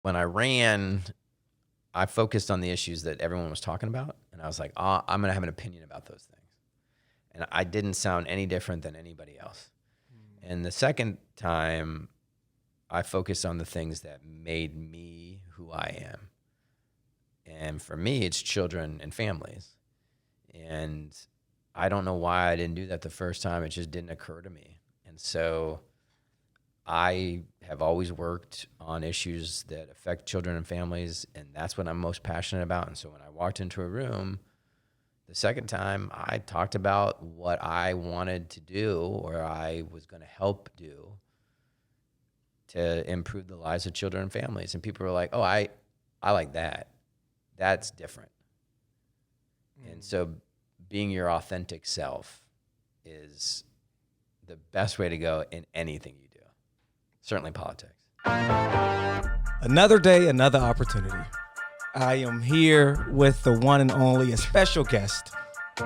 when I ran, I focused on the issues that everyone was talking about, and I was like, oh, I'm going to have an opinion about those things. And I didn't sound any different than anybody else. And the second time, I focused on the things that made me who I am. And for me, it's children and families. And I don't know why I didn't do that the first time. It just didn't occur to me. And so I have always worked on issues that affect children and families, and that's what I'm most passionate about. And so when I walked into a room the second time, I talked about what I wanted to do or I was going to help do to improve the lives of children and families. And people were like, oh, I like that. That's different. And so being your authentic self is the best way to go in anything you do. Certainly politics. Another day, another opportunity. I am here with the one and only, a special guest.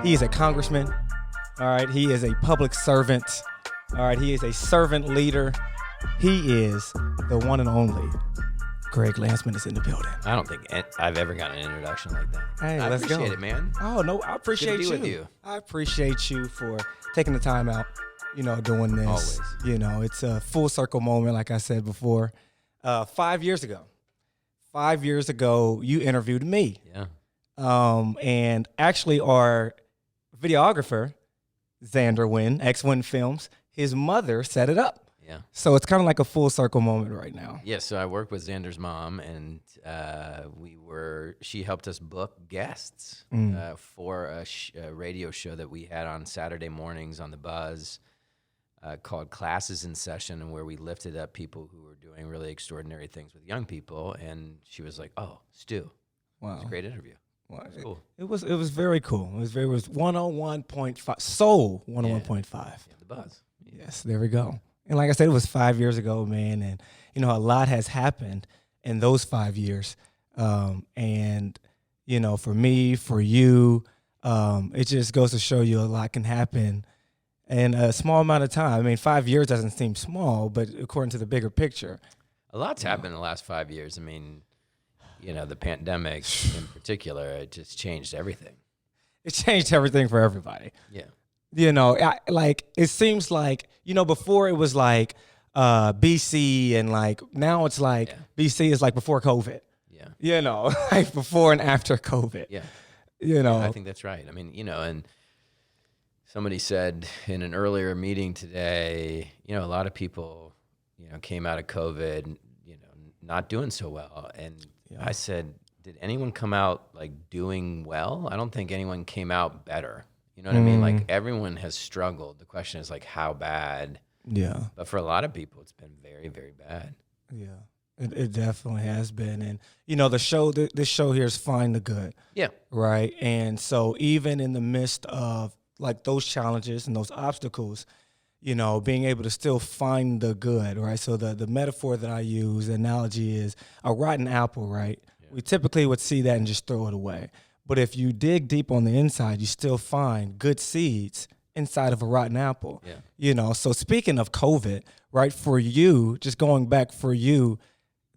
He is a congressman. All right. He is a public servant. All right. He is a servant leader. He is the one and only Greg Landsman is in the building. I don't think I've ever gotten an introduction like that. Hey, I let's appreciate go. it, man. Oh, no, I appreciate Good to you. be with you. I appreciate you for taking the time out, doing this. Always. It's a full circle moment, like I said before. 5 years ago. 5 years ago, you interviewed me. Yeah. And actually our videographer, Xander Wynn, X-Win Films, his mother set it up. Yeah. So it's kind of like a full circle moment right now. Yeah, so I work with Xander's mom, and she helped us book guests for a radio show that we had on Saturday mornings on the Buzz called Classes in Session, and where we lifted up people who were doing really extraordinary things with young people. And she was like, "Oh, Stu, Wow, it's a great interview." Wow. It was cool. It was very cool. It was 101.5 Soul 101.5. Yeah, the Buzz. Yes, there we go. And like I said, it was 5 years ago, man. And, a lot has happened in those 5 years. And, for me, for you, it just goes to show you a lot can happen in a small amount of time. I mean, 5 years doesn't seem small, but according to the bigger picture. A lot's happened in the last 5 years. I mean, the pandemic in particular, it just changed everything. It changed everything for everybody. Yeah. It seems like, before it was like BC and like now it's like BC is like before COVID. Yeah. Like before and after COVID. Yeah. I think that's right. I mean, and somebody said in an earlier meeting today, a lot of people, came out of COVID, not doing so well. And I said, did anyone come out like doing well? I don't think anyone came out better. You know what I mean? Like everyone has struggled. The question is like how bad. Yeah. But for a lot of people, it's been very, very bad. Yeah. It definitely has been. And, this show here is Find the Good. Yeah. Right. And so even in the midst of like those challenges and those obstacles, being able to still find the good, right? So the metaphor that I use, the analogy is a rotten apple, right? Yeah. We typically would see that and just throw it away. But if you dig deep on the inside, you still find good seeds inside of a rotten apple. Yeah. So speaking of COVID, right, for you, just going back for you,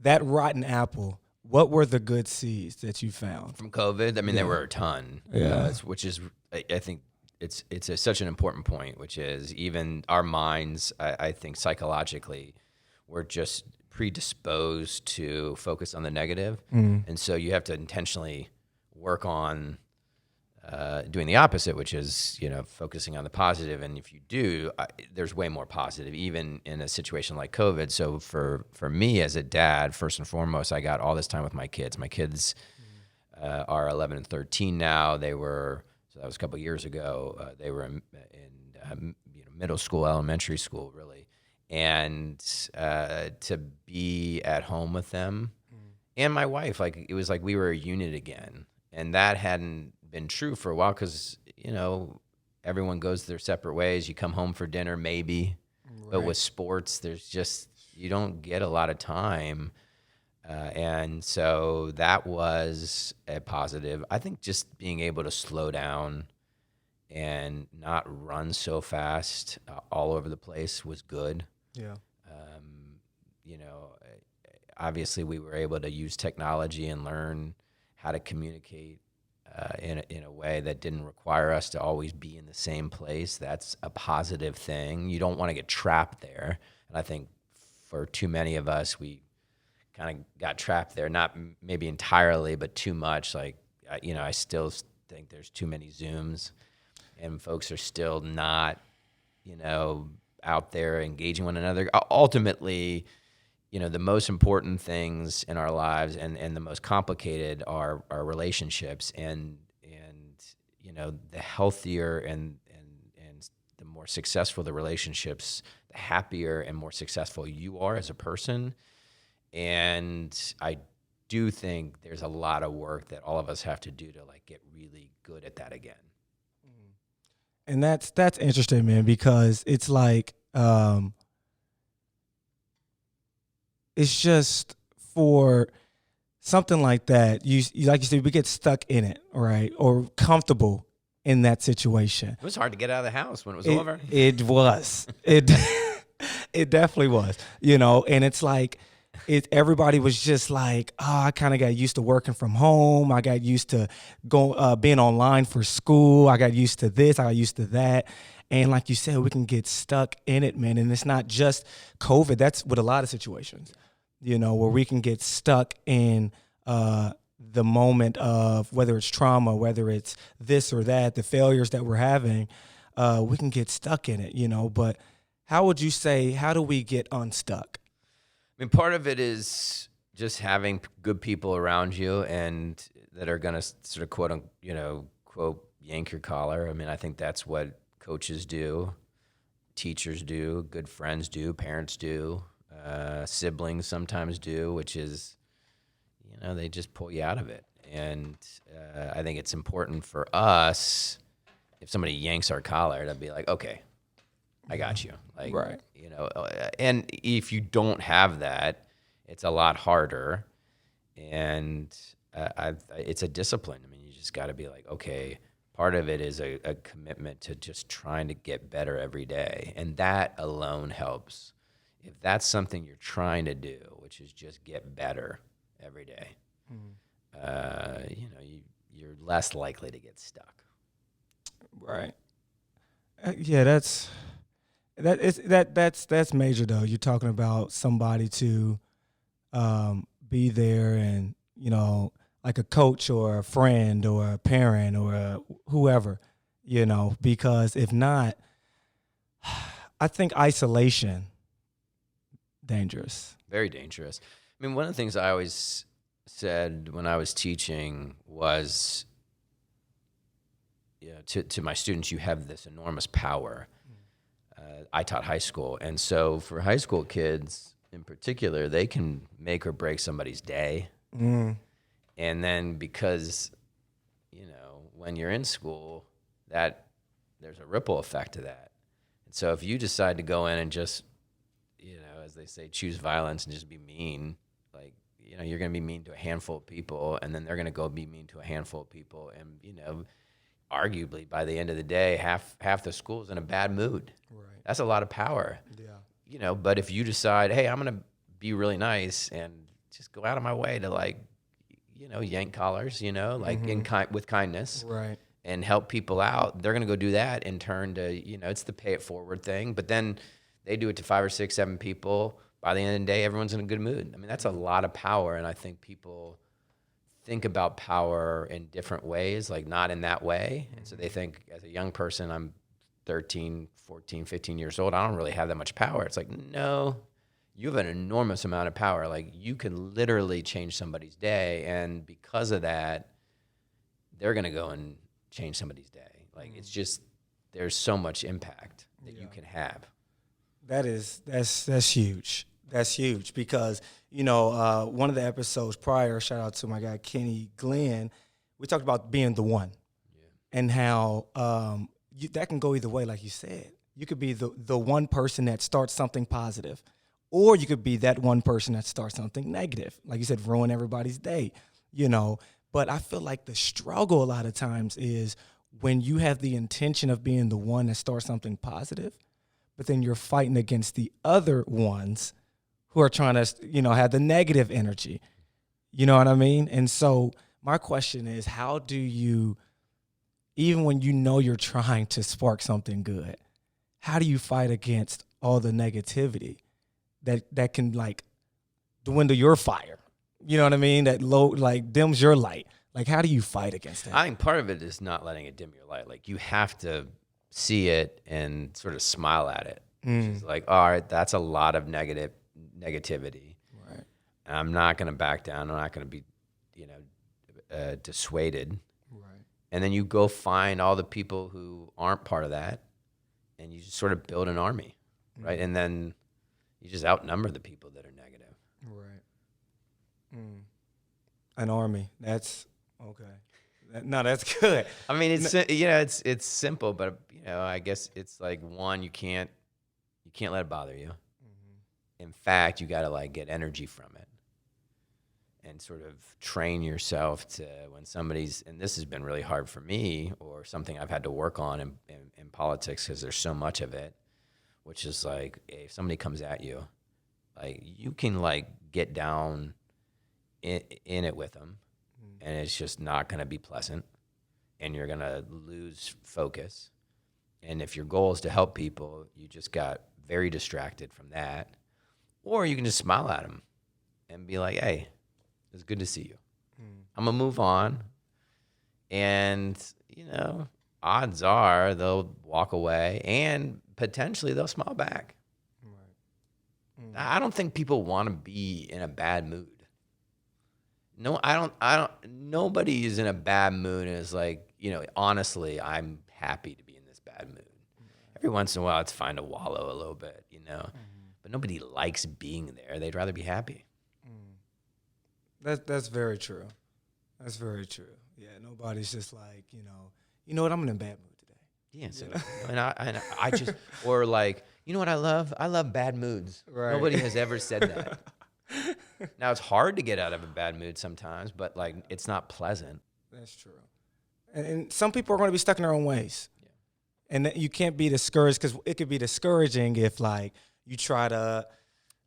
that rotten apple, what were the good seeds that you found? From COVID? I mean, there were a ton. Yeah. Which is, I think, it's such an important point, which is even our minds, I think psychologically, we're just predisposed to focus on the negative. And so you have to intentionally work on doing the opposite, which is, focusing on the positive. And if you do, there's way more positive, even in a situation like COVID. So for me as a dad, first and foremost, I got all this time with my kids. My kids are 11 and 13 now. So that was a couple of years ago. They were in middle school, elementary school, really. And to be at home with them and my wife, like it was like we were a unit again. And that hadn't been true for a while because, everyone goes their separate ways. You come home for dinner, maybe. Right. But with sports, you don't get a lot of time. And so that was a positive. I think just being able to slow down and not run so fast all over the place was good. Yeah. obviously we were able to use technology and learn how to communicate in a way that didn't require us to always be in the same place. That's a positive thing. You don't want to get trapped there. And I think for too many of us, we kind of got trapped there, not maybe entirely, but too much. Like, I still think there's too many Zooms and folks are still not, out there engaging one another. Ultimately, the most important things in our lives and the most complicated are relationships, and the healthier and the more successful the relationships, the happier and more successful you are as a person. And I do think there's a lot of work that all of us have to do to get really good at that again. And that's interesting, man, because it's it's just for something like that, you like you said, we get stuck in it, right? Or comfortable in that situation. It was hard to get out of the house when it was over. It was. It definitely was. And it's everybody was just I kind of got used to working from home. I got used to being online for school. I got used to this. I got used to that. And like you said, we can get stuck in it, man. And it's not just COVID. That's with a lot of situations, where we can get stuck in the moment of whether it's trauma, whether it's this or that, the failures that we're having. We can get stuck in it, But how would you say, how do we get unstuck? I mean, part of it is just having good people around you and that are going to sort of quote, yank your collar. I mean, I think that's what coaches do, teachers do, good friends do, parents do, siblings sometimes do, which is, they just pull you out of it. And I think it's important for us, if somebody yanks our collar, to be like, okay, I got you. Right. And if you don't have that, it's a lot harder. And it's a discipline. I mean, you just got to be like, okay, part of it is a commitment to just trying to get better every day. And that alone helps. If that's something you're trying to do, which is just get better every day, you're less likely to get stuck. Right. Yeah, that's major though. You're talking about somebody to be there and like a coach or a friend or a parent or whoever, because if not, I think isolation dangerous. Very dangerous. I mean, one of the things I always said when I was teaching was, to my students, you have this enormous power. I taught high school, and so for high school kids in particular, they can make or break somebody's day. And then because, when you're in school, that there's a ripple effect to that. And so if you decide to go in and just, as they say, choose violence and just be mean, you're going to be mean to a handful of people, and then they're going to go be mean to a handful of people. And, arguably by the end of the day, half the school's in a bad mood. Right. That's a lot of power. Yeah. But if you decide, hey, I'm going to be really nice and just go out of my way to yank collars, with kindness, right, and help people out, they're going to go do that in turn to, it's the pay it forward thing. But then they do it to 5 or 6, 7 people. By the end of the day, everyone's in a good mood. I mean, that's a lot of power. And I think people think about power in different ways, not in that way. And so they think as a young person, I'm 13, 14, 15 years old, I don't really have that much power. It's like, no, you have an enormous amount of power. You can literally change somebody's day. And because of that, they're going to go and change somebody's day. It's just, there's so much impact that you can have. That's huge. That's huge because, one of the episodes prior, shout out to my guy, Kenny Glenn, we talked about being the one and how that can go either way, like you said. You could be the one person that starts something positive, or you could be that one person that starts something negative. Like you said, ruin everybody's day, But I feel like the struggle a lot of times is when you have the intention of being the one that starts something positive, but then you're fighting against the other ones who are trying to, have the negative energy. You know what I mean? And so my question is, how do you, even when you know you're trying to spark something good, how do you fight against all the negativity that can like dwindle your fire? You know what I mean? That dims your light. Like, how do you fight against that? I think part of it is not letting it dim your light. Like, you have to see it and sort of smile at it. Which is like, all right, that's a lot of negativity. Right. And I'm not going to back down. I'm not going to be, dissuaded. Right. And then you go find all the people who aren't part of that, and you just sort of build an army, right? And then you just outnumber the people that are negative. Right. An army. That's okay. No, that's good. I mean, it's simple, but I guess it's like, one, you can't let it bother you. In fact, you got to like get energy from it and sort of train yourself to, when somebody's, and this has been really hard for me, or something I've had to work on in politics, because there's so much of it, which is like, if somebody comes at you, like, you can like get down in it with them, and it's just not going to be pleasant, and you're going to lose focus. And if your goal is to help people, you just got very distracted from that. Or you can just smile at them and be like, hey, it's good to see you. I'm going to move on. And, odds are they'll walk away, and potentially they'll smile back. Right. I don't think people want to be in a bad mood. No, I don't, nobody is in a bad mood and is like, honestly, I'm happy to be in this bad mood. Every once in a while, it's fine to wallow a little bit, but nobody likes being there. They'd rather be happy. That's very true. That's very true. Yeah, nobody's just like, you know what, I'm in a bad mood today. Yeah, so, and I just, or like, you know what I love? I love bad moods. Right. Nobody has ever said that. Now, it's hard to get out of a bad mood sometimes, but like, it's not pleasant. That's true. And some people are going to be stuck in their own ways. Yeah. And you can't be discouraged, because it could be discouraging if like you try to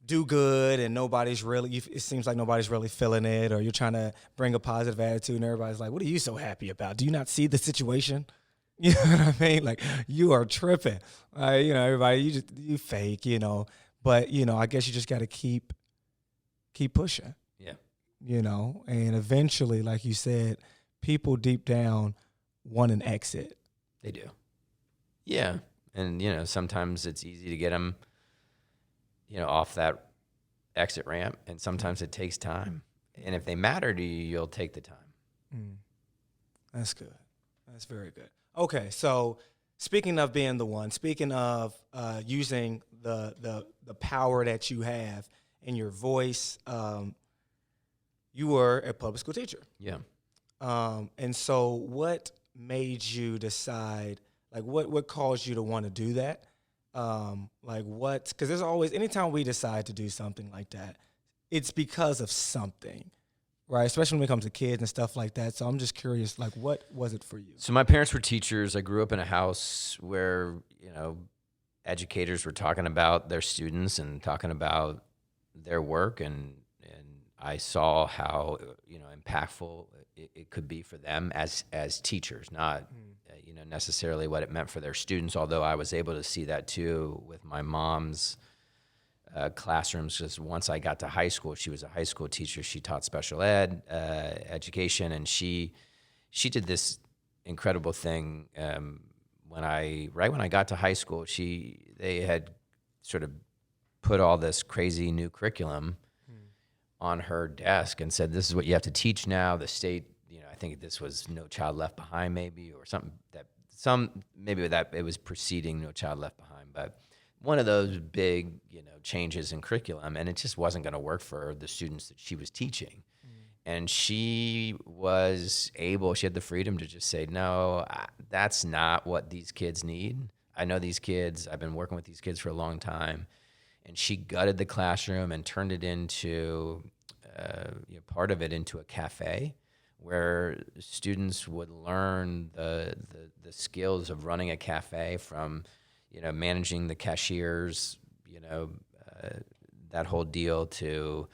do good and it seems like nobody's really feeling it, or you're trying to bring a positive attitude and everybody's like, what are you so happy about? Do you not see the situation? You know what I mean? Like, you are tripping. Everybody, you fake, but, I guess you just got to keep pushing. Yeah. And eventually, like you said, people deep down want an exit. They do. Yeah. And, sometimes it's easy to get them, off that exit ramp, and sometimes it takes time. And if they matter to you, you'll take the time. That's good. That's very good. Okay, so speaking of being the one, speaking of using the power that you have in your voice, you were a public school teacher. Yeah. And so what made you decide, like what caused you to want to do that? Because there's always, anytime we decide to do something like that, it's because of something, right? Especially when it comes to kids and stuff like that. So I'm just curious, like, what was it for you? So my parents were teachers. I grew up in a house where, educators were talking about their students and talking about their work, and I saw how, impactful it could be for them as teachers, not necessarily what it meant for their students, although I was able to see that too with my mom's classrooms, because once I got to high school, she was a high school teacher. She taught special ed education, and she did this incredible thing. When I got to high school, they had sort of put all this crazy new curriculum on her desk and said, this is what you have to teach now. The state, I think this was No Child Left Behind, maybe, or maybe it was preceding No Child Left Behind, but one of those big, changes in curriculum, and it just wasn't going to work for the students that she was teaching. And she had the freedom to just say, no, that's not what these kids need. I know these kids, I've been working with these kids for a long time. And she gutted the classroom and turned it into, part of it into a cafe where students would learn the skills of running a cafe, from, managing the cashiers, that whole deal to,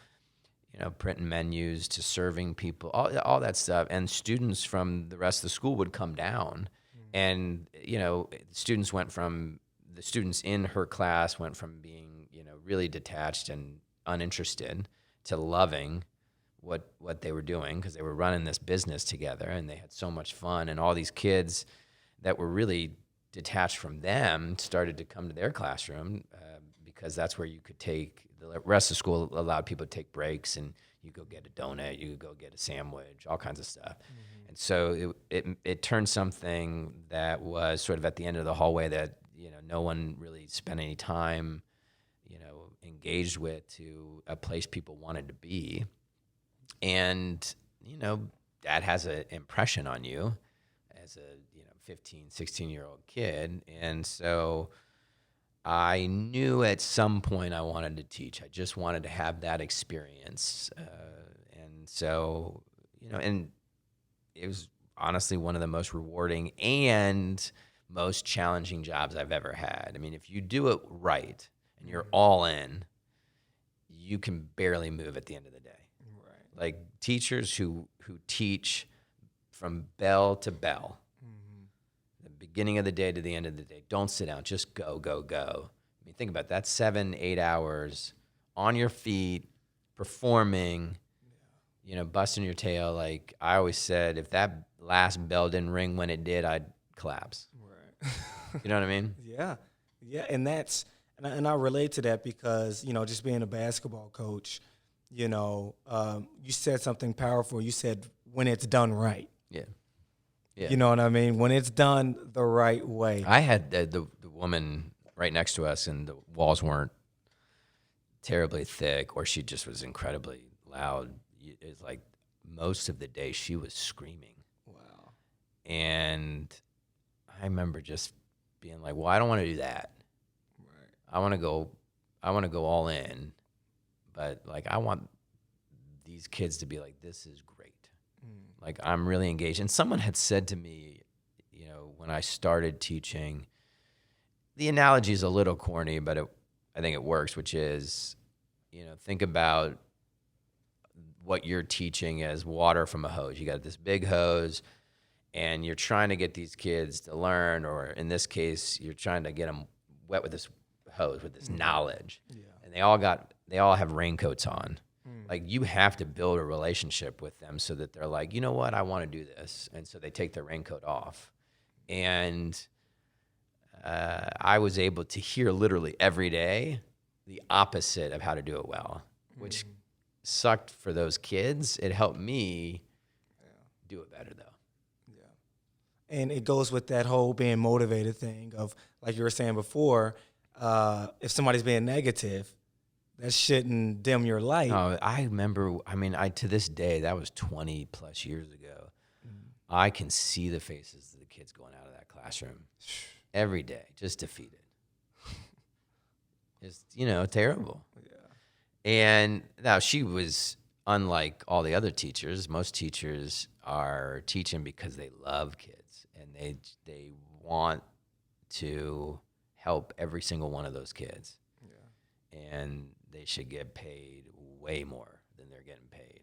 printing menus, to serving people, all that stuff. And students from the rest of the school would come down, and the students in her class went from being really detached and uninterested to loving what they were doing, because they were running this business together and they had so much fun. And all these kids that were really detached from them started to come to their classroom, because that's where you could take, the rest of school allowed people to take breaks, and you go get a donut, you could go get a sandwich, all kinds of stuff. And so it turned something that was sort of at the end of the hallway that no one really spent any time engaged with, to a place people wanted to be. And that has an impression on you as a 15, 16-year-old kid. And so I knew at some point I wanted to teach. I just wanted to have that experience. And so, and it was honestly one of the most rewarding and most challenging jobs I've ever had. I mean, if you do it right and you're all in, you can barely move at the end of the day. Right. Like teachers who teach from bell to bell, the beginning of the day to the end of the day, don't sit down, just go, go, go. I mean, think about that, 7-8 hours on your feet, performing, busting your tail. Like I always said, if that last bell didn't ring when it did, I'd collapse. Right. You know what I mean? Yeah. Yeah. And I relate to that because, just being a basketball coach, you said something powerful. You said when it's done right. Yeah. Yeah. You know what I mean? When it's done the right way. I had the woman right next to us, and the walls weren't terribly thick, or she just was incredibly loud. It's like most of the day she was screaming. Wow. And I remember just being like, well, I don't want to do that. Right. I want to go all in, but like I want these kids to be like, this is great. Like I'm really engaged. And someone had said to me, when I started teaching, the analogy is a little corny, but I think it works, which is, think about what you're teaching as water from a hose. You got this big hose, and you're trying to get these kids to learn, or in this case, you're trying to get them wet with this hose, with this knowledge. Yeah. And they all have raincoats on. Like you have to build a relationship with them so that they're like, you know what, I want to do this. And so they take their raincoat off. And I was able to hear literally every day the opposite of how to do it well, which sucked for those kids. It helped me do it better, though. Yeah. And it goes with that whole being motivated thing of, like you were saying before, if somebody's being negative, that shouldn't dim your light. I remember, to this day, that was 20 plus years ago. I can see the faces of the kids going out of that classroom every day, just defeated. Just, terrible. Yeah. And now she was unlike all the other teachers. Most teachers are teaching because they love kids, and they want to help every single one of those kids. Yeah. And they should get paid way more than they're getting paid.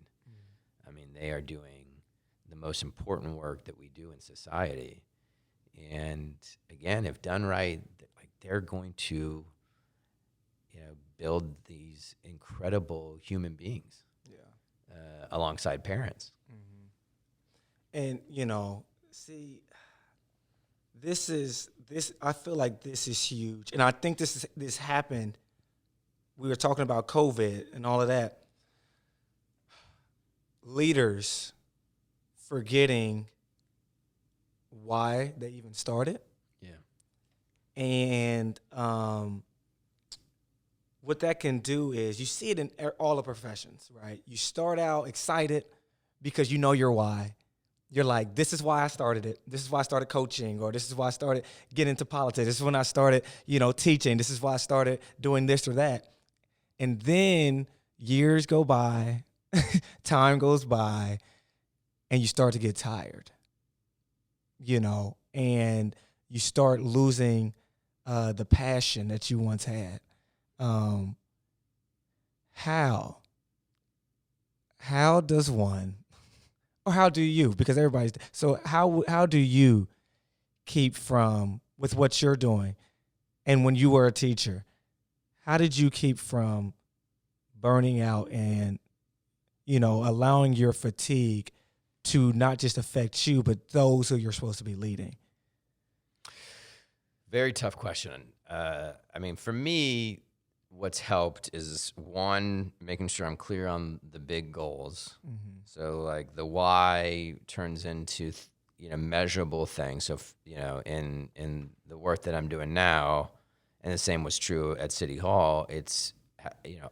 I mean, they are doing the most important work that we do in society. And again, if done right, they're going to, build these incredible human beings. Yeah. Alongside parents. And see, I feel like this is huge, and I think this happened. We were talking about COVID and all of that. Leaders forgetting why they even started. Yeah. And what that can do is, you see it in all the professions, right? You start out excited because you know your why. You're like, this is why I started it. This is why I started coaching, or this is why I started getting into politics. This is when I started, teaching. This is why I started doing this or that. And then years go by, time goes by, and you start to get tired, and you start losing the passion that you once had. how does one, or how do you, because everybody's, so how do you keep from, with what you're doing, and when you were a teacher, how did you keep from burning out and, allowing your fatigue to not just affect you, but those who you're supposed to be leading? Very tough question. I mean, for me, what's helped is, one, making sure I'm clear on the big goals. Mm-hmm. So like the why turns into, measurable things. So, in the work that I'm doing now, and the same was true at City Hall, it's,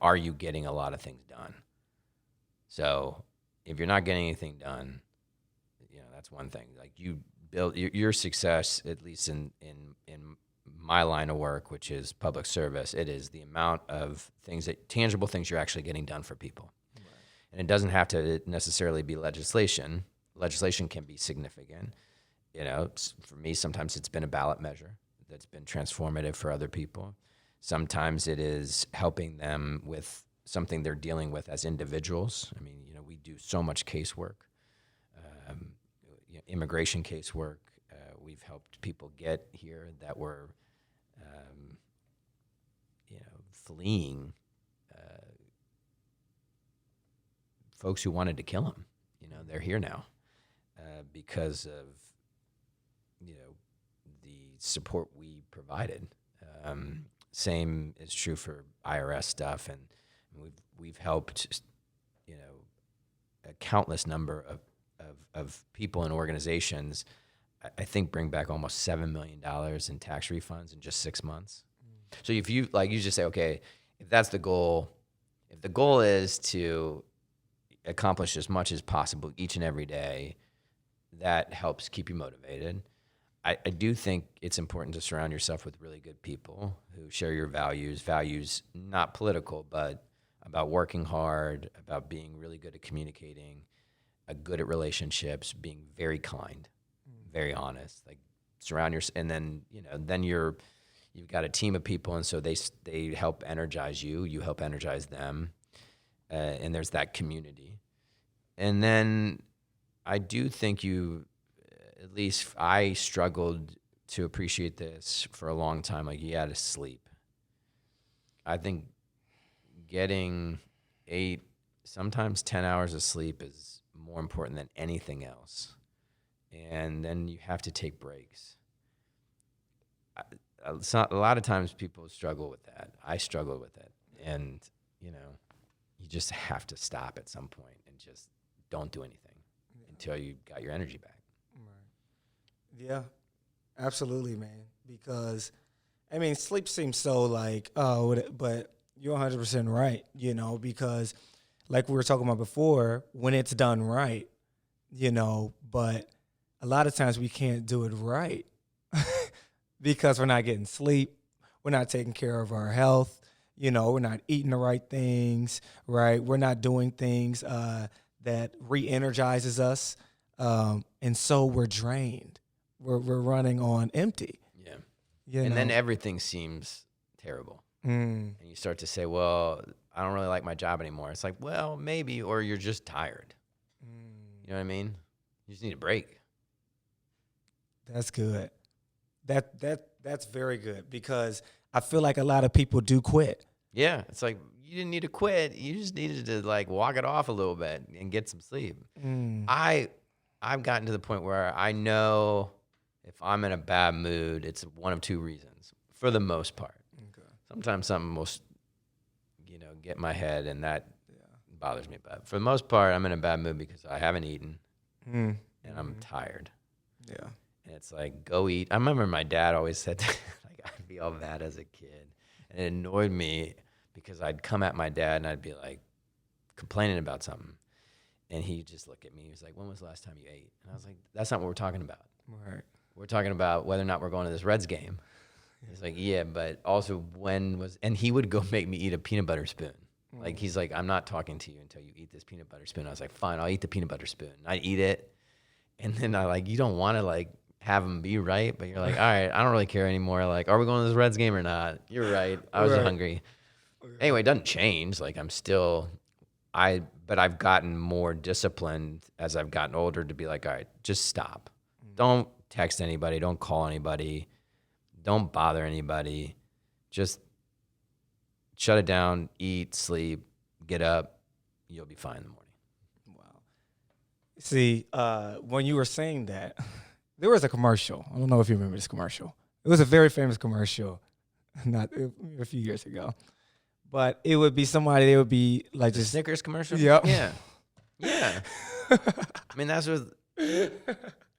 are you getting a lot of things done? So if you're not getting anything done, that's one thing. Like, you build your success, at least in my line of work, which is public service, it is the amount of tangible things you're actually getting done for people. Right. And it doesn't have to necessarily be legislation. Legislation can be significant. For me, sometimes it's been a ballot measure that's been transformative for other people. Sometimes it is helping them with something they're dealing with as individuals. I mean, we do so much casework, immigration casework. We've helped people get here that were, fleeing folks who wanted to kill them. They're here now because of, the support we provided. Same is true for IRS stuff, and we've helped, a countless number of people and organizations. I think bring back almost $7 million in tax refunds in just 6 months. So if you just say, okay, if that's the goal, if the goal is to accomplish as much as possible each and every day, that helps keep you motivated. I do think it's important to surround yourself with really good people who share your values not political, but about working hard, about being really good at communicating, good at relationships, being very kind, very honest. Like, surround yourself, and then then you've got a team of people, and so they help energize you. You help energize them, and there's that community. And then I do think at least I struggled to appreciate this for a long time. Like, you had to sleep. I think getting 8, sometimes 10 hours of sleep is more important than anything else. And then you have to take breaks. A lot of times people struggle with that. I struggle with it. And, you just have to stop at some point and just don't do anything until you got your energy back. Right. Yeah, absolutely, man. Because, sleep seems so like, but you're 100% right, because like we were talking about before, when it's done right, but a lot of times we can't do it right because we're not getting sleep. We're not taking care of our health. We're not eating the right things, right? We're not doing things that re-energizes us. And so we're drained. We're running on empty. Yeah. And then everything seems terrible. And you start to say, well, I don't really like my job anymore. It's like, well, maybe, or you're just tired. You know what I mean? You just need a break. That's good. That's very good, because I feel like a lot of people do quit. Yeah, it's like, you didn't need to quit. You just needed to walk it off a little bit and get some sleep. I've gotten to the point where I know if I'm in a bad mood, it's one of two reasons, for the most part. Okay. Sometimes something will, get in my head, and that bothers me. But for the most part, I'm in a bad mood because I haven't eaten, and I'm tired. Yeah. And it's like, go eat. I remember my dad always said that, I'd be all mad as a kid. And it annoyed me because I'd come at my dad and I'd be complaining about something. And he'd just look at me. He was like, when was the last time you ate? And I was like, that's not what we're talking about. Right. We're talking about whether or not we're going to this Reds game. He's like, yeah, but also and he would go make me eat a peanut butter spoon. He's like, I'm not talking to you until you eat this peanut butter spoon. I was like, fine, I'll eat the peanut butter spoon. I eat it. And then you don't want to have him be right, but you're like, all right, I don't really care anymore. Are we going to this Reds game or not? You're right. I was hungry. Anyway, it doesn't change. Like but I've gotten more disciplined as I've gotten older to be like, all right, just stop. Don't text anybody. Don't call anybody. Don't bother anybody. Just shut it down, eat, sleep, get up. You'll be fine in the morning. Wow. See, when you were saying that, there was a commercial. I don't know if you remember this commercial. It was a very famous commercial, not a few years ago. But it would be somebody. They would be like The just Snickers commercial? Yep. Yeah. Yeah. I mean, that's what.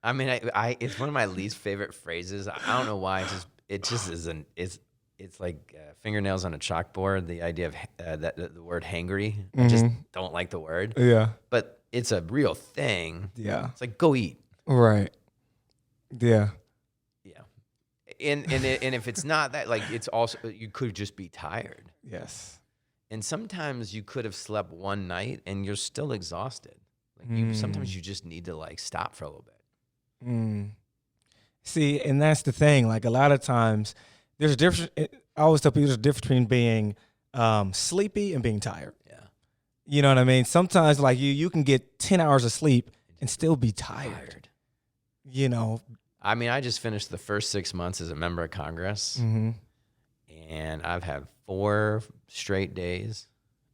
I mean, I it's one of my least favorite phrases. I don't know why. It just isn't. It's like fingernails on a chalkboard. The idea of the word hangry. I just don't like the word. Yeah. But it's a real thing. Yeah. It's like go eat. Right. Yeah. Yeah. And if it's not that, like it's also you could just be tired. Yes. And sometimes you could have slept one night and you're still exhausted. Like sometimes you just need to like stop for a little bit. See, and that's the thing. Like a lot of times, there's a difference. I always tell people there's a difference between being sleepy and being tired. Yeah. You know what I mean? Sometimes, like you can get 10 hours of sleep and still be tired. You know. I mean, I just finished the first 6 months as a member of Congress, and I've had 4 straight days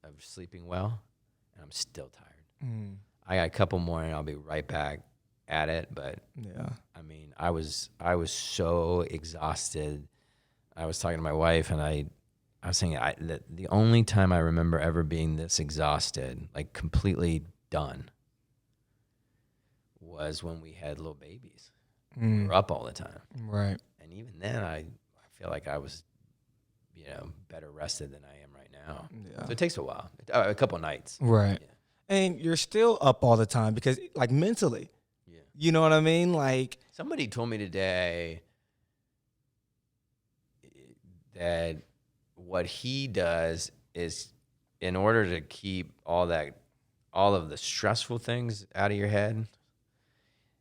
of sleeping well, and I'm still tired. I got a couple more, and I'll be right back at it. But yeah, I mean, I was so exhausted. I was talking to my wife, and I was saying the only time I remember ever being this exhausted, like completely done, was when we had little babies. We were up all the time. Right. And even then, I feel like I was, better rested than I am right now. Yeah. So it takes a while, a couple nights. Right. Yeah. And you're still up all the time because, like, mentally, you know what I mean? Like, somebody told me today that what he does is, in order to keep all of the stressful things out of your head,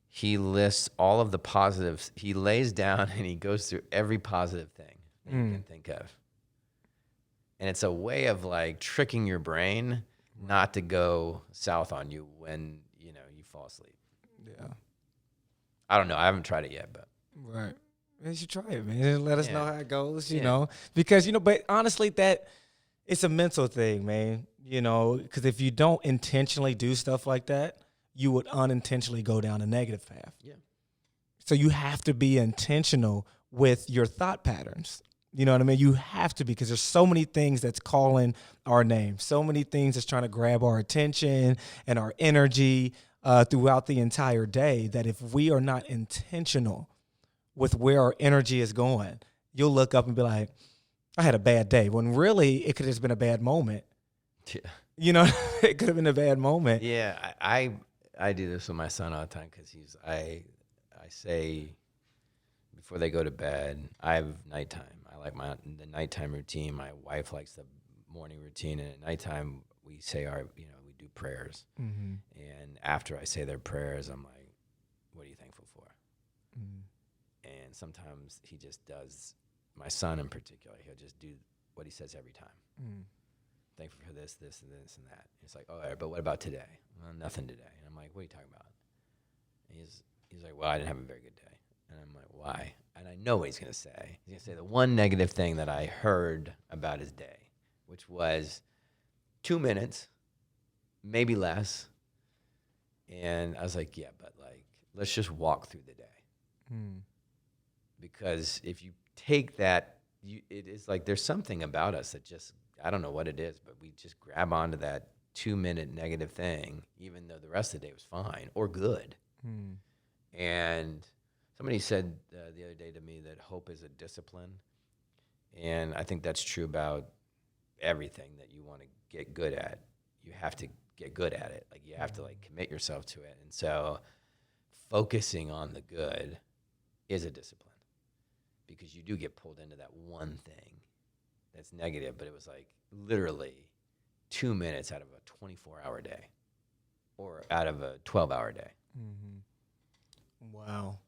he lists all of the positives. He lays down and he goes through every positive thing that you can think of. And it's a way of like tricking your brain not to go south on you when, you fall asleep. yeah. I don't know. I haven't tried it yet, but. Right. You should try it, man. Let us know how it goes, you Yeah. know. Because, but honestly, it's a mental thing, man. Because if you don't intentionally do stuff like that, you would unintentionally go down a negative path. Yeah. So you have to be intentional with your thought patterns. You know what I mean? You have to, because there's so many things that's calling our name, so many things that's trying to grab our attention and our energy throughout the entire day, that if we are not intentional with where our energy is going, you'll look up and be like, I had a bad day, when really it could have just been a bad moment. Yeah. It could have been a bad moment. Yeah, I do this with my son all the time because I say before they go to bed, I have nighttime. I like the nighttime routine. My wife likes the morning routine, and at nighttime we say we do prayers. Mm-hmm. And after I say their prayers, I'm like, "What are you thankful for?" And sometimes he just does. My son in particular, he'll just do what he says every time. Thankful for this, this, and this, and that. It's like, all right, but what about today? Well, nothing today. And I'm like, what are you talking about? And he's like, well, I didn't have a very good day. And I'm like, why? And I know what he's going to say. He's going to say the one negative thing that I heard about his day, which was 2 minutes, maybe less. And I was like, yeah, but like, let's just walk through the day. Because if you take that, it is like there's something about us that just, I don't know what it is, but we just grab onto that 2-minute negative thing, even though the rest of the day was fine or good. And somebody said the other day to me that hope is a discipline. And I think that's true about everything that you want to get good at. You have to get good at it. Like you have to like commit yourself to it. And so focusing on the good is a discipline, because you do get pulled into that one thing that's negative, but it was like literally 2 minutes out of a 24-hour day or out of a 12-hour day. Wow.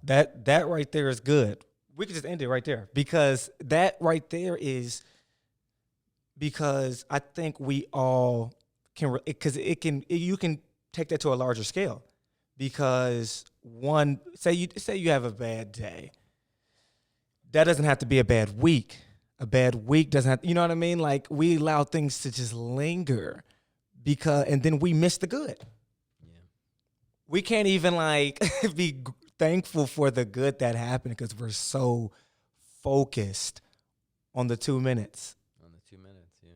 That right there is good. We could just end it right there, because that right there is because I think we all can, because you can take that to a larger scale. Because say you have a bad day, that doesn't have to be a bad week. A bad week doesn't have, you know what I mean? Like, we allow things to just linger and then we miss the good. Yeah. We can't even like be thankful for the good that happened because we're so focused on the 2 minutes. On the 2 minutes, yeah.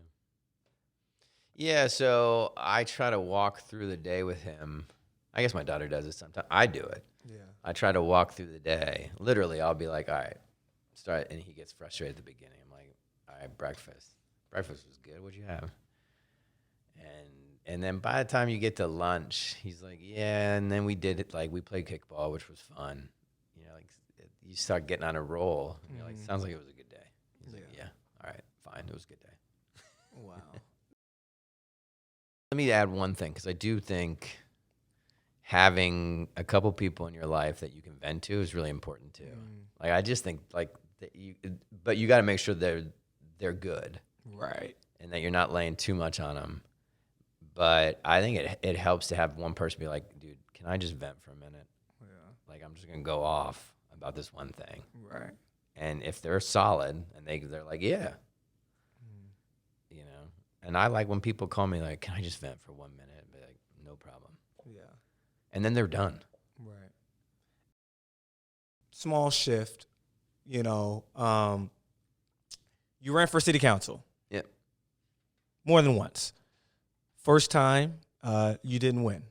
Yeah, so I try to walk through the day with him. I guess my daughter does it sometimes. I do it. Yeah. I try to walk through the day. Literally, I'll be like, all right, start. And he gets frustrated at the beginning. I'm like, all right, breakfast. Breakfast was good. What'd you have? And then by the time you get to lunch, he's like, yeah. And then we did it, like, we played kickball, which was fun. You know, like, you start getting on a roll. And you're like, sounds like it was a good day. He's like, yeah, all right, fine. It was a good day. Wow. Let me add one thing, because I do think having a couple people in your life that you can vent to is really important too. Like, I just think, like, but you got to make sure they're good, Right. and that you're not laying too much on them. But I think it helps to have one person be like, dude, can I just vent for a minute? Yeah. Like, I'm just gonna go off about this one thing. Right. And if they're solid and they're like, yeah, you know. And I like when people call me like, can I just vent for 1 minute? Be like, no problem. Yeah. And then they're done. Right. Small shift, you know. You ran for city council. Yep. More than once. First time, you didn't win.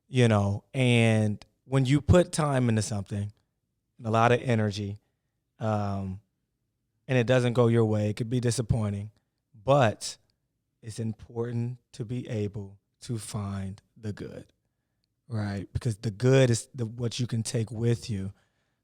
You know, and when you put time into something, a lot of energy, and it doesn't go your way, it could be disappointing. But it's important to be able to find the good, right? Because the good is what you can take with you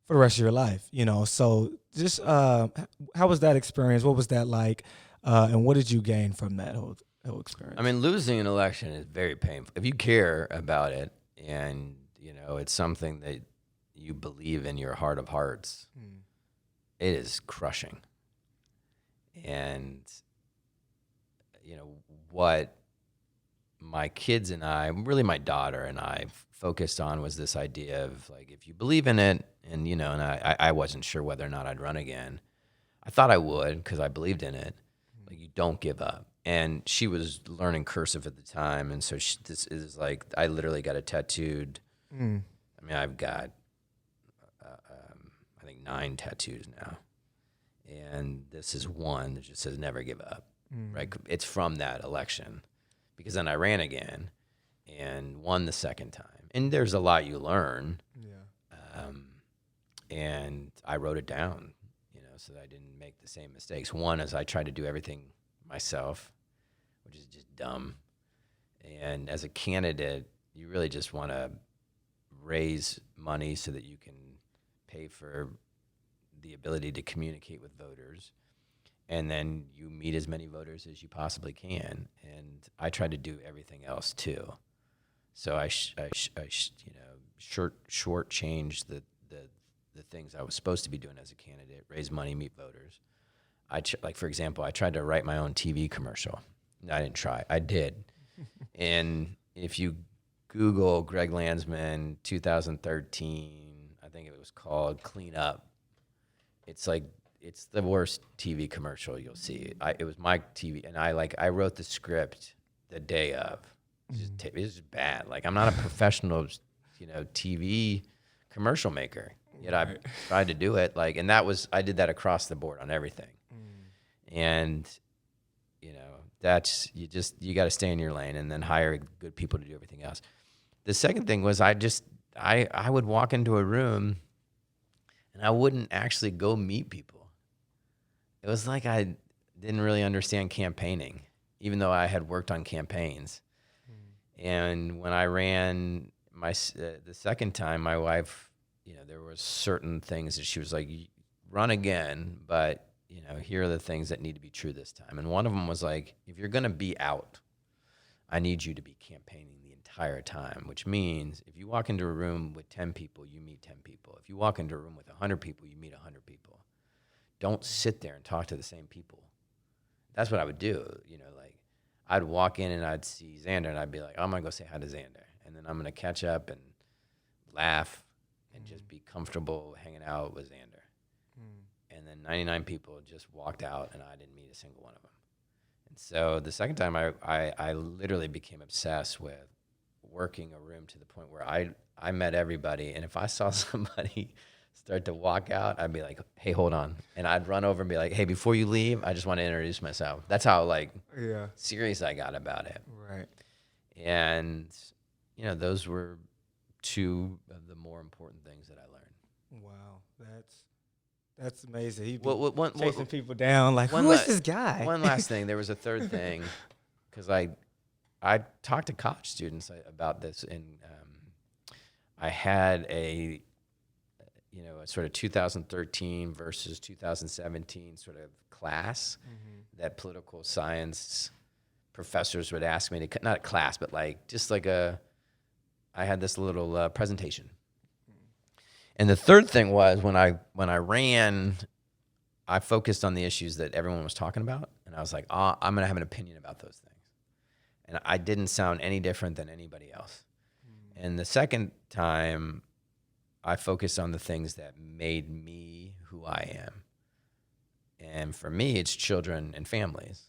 for the rest of your life, you know. So just how was that experience? What was that like? And what did you gain from that whole experience? I mean, losing an election is very painful. If you care about it and, you know, it's something that you believe in your heart of hearts, it is crushing. And, you know, what my kids and I, really my daughter and I, focused on was this idea of, like, if you believe in it, and, you know, and I wasn't sure whether or not I'd run again. I thought I would because I believed in it. Like, you don't give up. And she was learning cursive at the time, and so this is like, I literally got it tattooed. I mean, I've got, I think 9 tattoos now, and this is one that just says "never give up." Right? It's from that election, because then I ran again and won the second time. And there's a lot you learn. Yeah. And I wrote it down, you know, so that I didn't make the same mistakes. One is I tried to do everything myself, which is just dumb. And as a candidate, you really just want to raise money so that you can pay for the ability to communicate with voters. And then you meet as many voters as you possibly can. And I tried to do everything else too. So I you know, shortchanged the things I was supposed to be doing as a candidate: raise money, meet voters. Like, for example, I tried to write my own TV commercial. I didn't try. I did. And if you Google Greg Landsman 2013, I think it was called Clean Up, it's like, it's the worst TV commercial you'll see. It was my TV, and I wrote the script the day of. It was just bad. Like, I'm not a professional, you know, TV commercial maker. Yet I tried to do it. Like, and I did that across the board on everything. And, you know, you got to stay in your lane and then hire good people to do everything else. The second thing was I would walk into a room and I wouldn't actually go meet people. It was like I didn't really understand campaigning, even though I had worked on campaigns. And when I ran the second time, my wife, you know, there were certain things that she was like, run again, but, you know, here are the things that need to be true this time. And one of them was like, if you're going to be out, I need you to be campaigning the entire time, which means if you walk into a room with 10 people, you meet 10 people. If you walk into a room with 100 people, you meet 100 people. Don't sit there and talk to the same people. that's what I would do. Like I'd walk in and I'd see Xander and I'd be like, I'm going to go say hi to Xander. And then I'm going to catch up and laugh and just be comfortable hanging out with Xander. And then 99 people just walked out and I didn't meet a single one of them. And so the second time I literally became obsessed with working a room to the point where I met everybody. And if I saw somebody start to walk out, I'd be like, hey, hold on. And I'd run over and be like, hey, before you leave, I just want to introduce myself. That's how serious I got about it. Right. And, those were two of the more important things that I learned. Wow. That's amazing. He'd be Well, chasing people down like, who is this guy? One last thing. There was a third thing, because I talked to college students about this, and I had a sort of 2013 versus 2017 sort of class that political science professors would ask me to, not a class, but I had this little presentation. And the third thing was when I ran, I focused on the issues that everyone was talking about, and I was like, I'm going to have an opinion about those things. And I didn't sound any different than anybody else. And the second time, I focused on the things that made me who I am. And for me, it's children and families.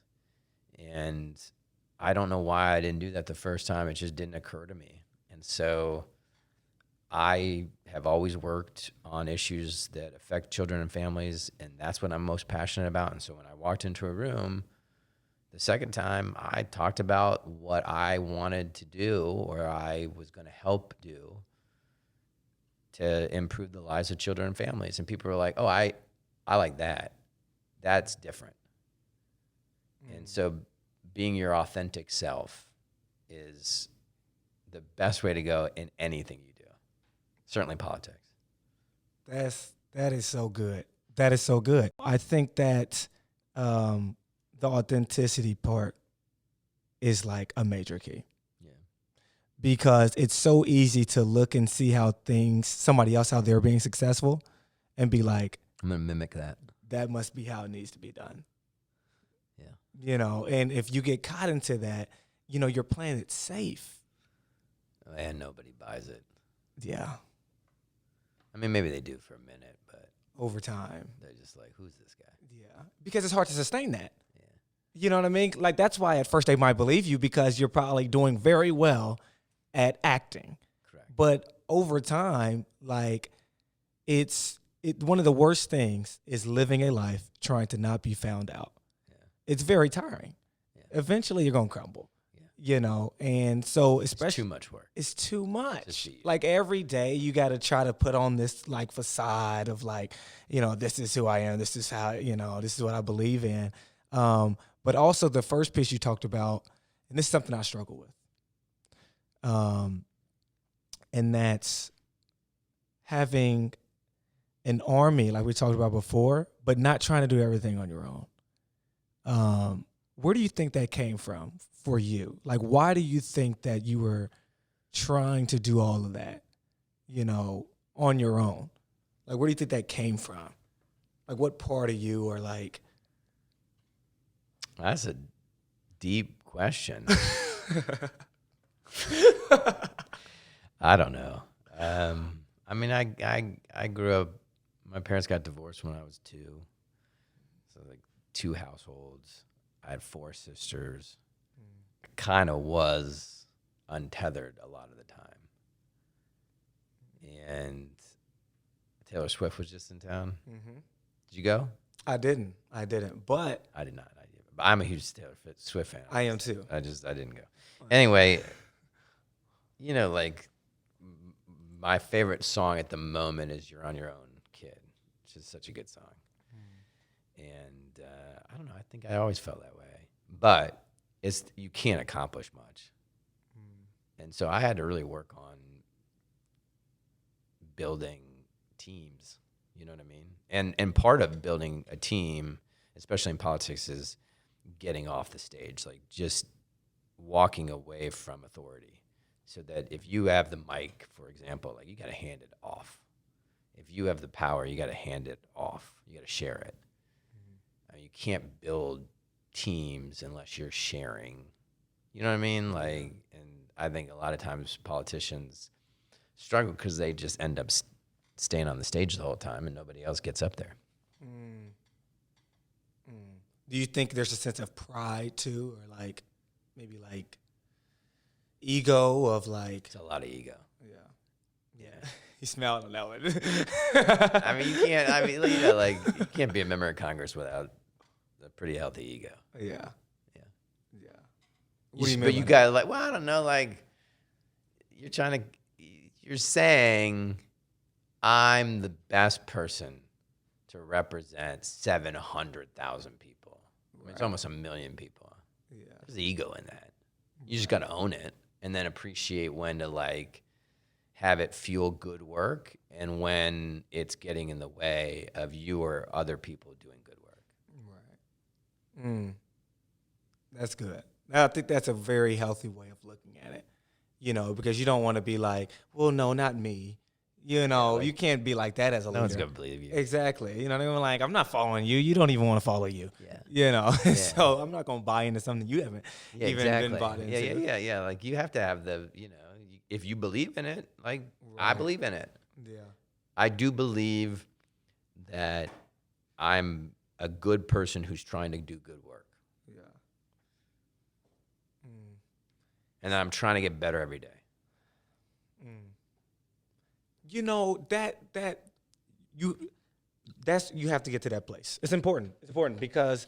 And I don't know why I didn't do that the first time. It just didn't occur to me. And so I have always worked on issues that affect children and families, and that's what I'm most passionate about. And so when I walked into a room the second time, I talked about what I wanted to do or I was going to help do to improve the lives of children and families. And people were like, oh, I like that. That's different. And so being your authentic self is the best way to go in anything you do. Certainly politics. That is so good. That is so good. I think that the authenticity part is like a major key. Yeah. Because it's so easy to look and see how somebody else out there being successful and be like, I'm going to mimic that. That must be how it needs to be done. Yeah. And if you get caught into that, you're playing it safe. And nobody buys it. Yeah. I mean, maybe they do for a minute, but over time, they're just like, who's this guy? Yeah. Because it's hard to sustain that. Yeah. You know what I mean? Like, that's why at first they might believe you because you're probably doing very well at acting. Correct. But over time, like, one of the worst things is living a life trying to not be found out. Yeah. It's very tiring. Yeah. Eventually, you're going to crumble. And so especially it's too much work. It's too much. Like every day you got to try to put on this like facade of like, this is who I am. This is how, this is what I believe in. But also the first piece you talked about, and this is something I struggle with. And that's having an army like we talked about before, but not trying to do everything on your own. Where do you think that came from for you? Like, why do you think that you were trying to do all of that, on your own? Like, where do you think that came from? Like, what part of you are like? That's a deep question. I don't know. I mean, I grew up, my parents got divorced when I was 2. So like 2 households. I had 4 sisters. I kind of was untethered a lot of the time. And Taylor Swift was just in town. Mm-hmm. Did you go? I didn't, but I did not. But I'm a huge Taylor Swift fan. I am too. I didn't go. Anyway, like my favorite song at the moment is "You're on Your Own, Kid," which is such a good song. And I don't know. I think I always felt that way. But you can't accomplish much. And so I had to really work on building teams. You know what I mean? And part of building a team, especially in politics, is getting off the stage, like just walking away from authority. So that if you have the mic, for example, like you got to hand it off. If you have the power, you got to hand it off. You got to share it. You can't build teams unless you're sharing. You know what I mean? Like, and I think a lot of times politicians struggle because they just end up staying on the stage the whole time and nobody else gets up there. Mm. Do you think there's a sense of pride too, or like maybe like ego of like? It's a lot of ego. Yeah. He smiled on that one. I mean, you can't. I mean, you know, like you can't be a member of Congress without a pretty healthy ego. Yeah. What do you mean? But you got like, well, I don't know. Like, you're saying I'm the best person to represent 700,000 people. I mean, it's almost 1 million people. Yeah. There's ego in that. You just got to own it and then appreciate when to like have it fuel good work and when it's getting in the way of you or other people doing good work. Right. That's good. I think that's a very healthy way of looking at it, you know, because you don't want to be like, well, no, not me. You know, you can't be like that as a leader. No one's going to believe you. Exactly. You know, they're like, I'm not following you. You don't even want to follow you. Yeah. You know, so I'm not going to buy into something you haven't been bought into. Yeah. Like, you have to have the, you know, if you believe in it, like, I believe in it. Yeah. I do believe that I'm a good person who's trying to do good work. Yeah. And I'm trying to get better every day. You know, you have to get to that place. It's important. It's important because,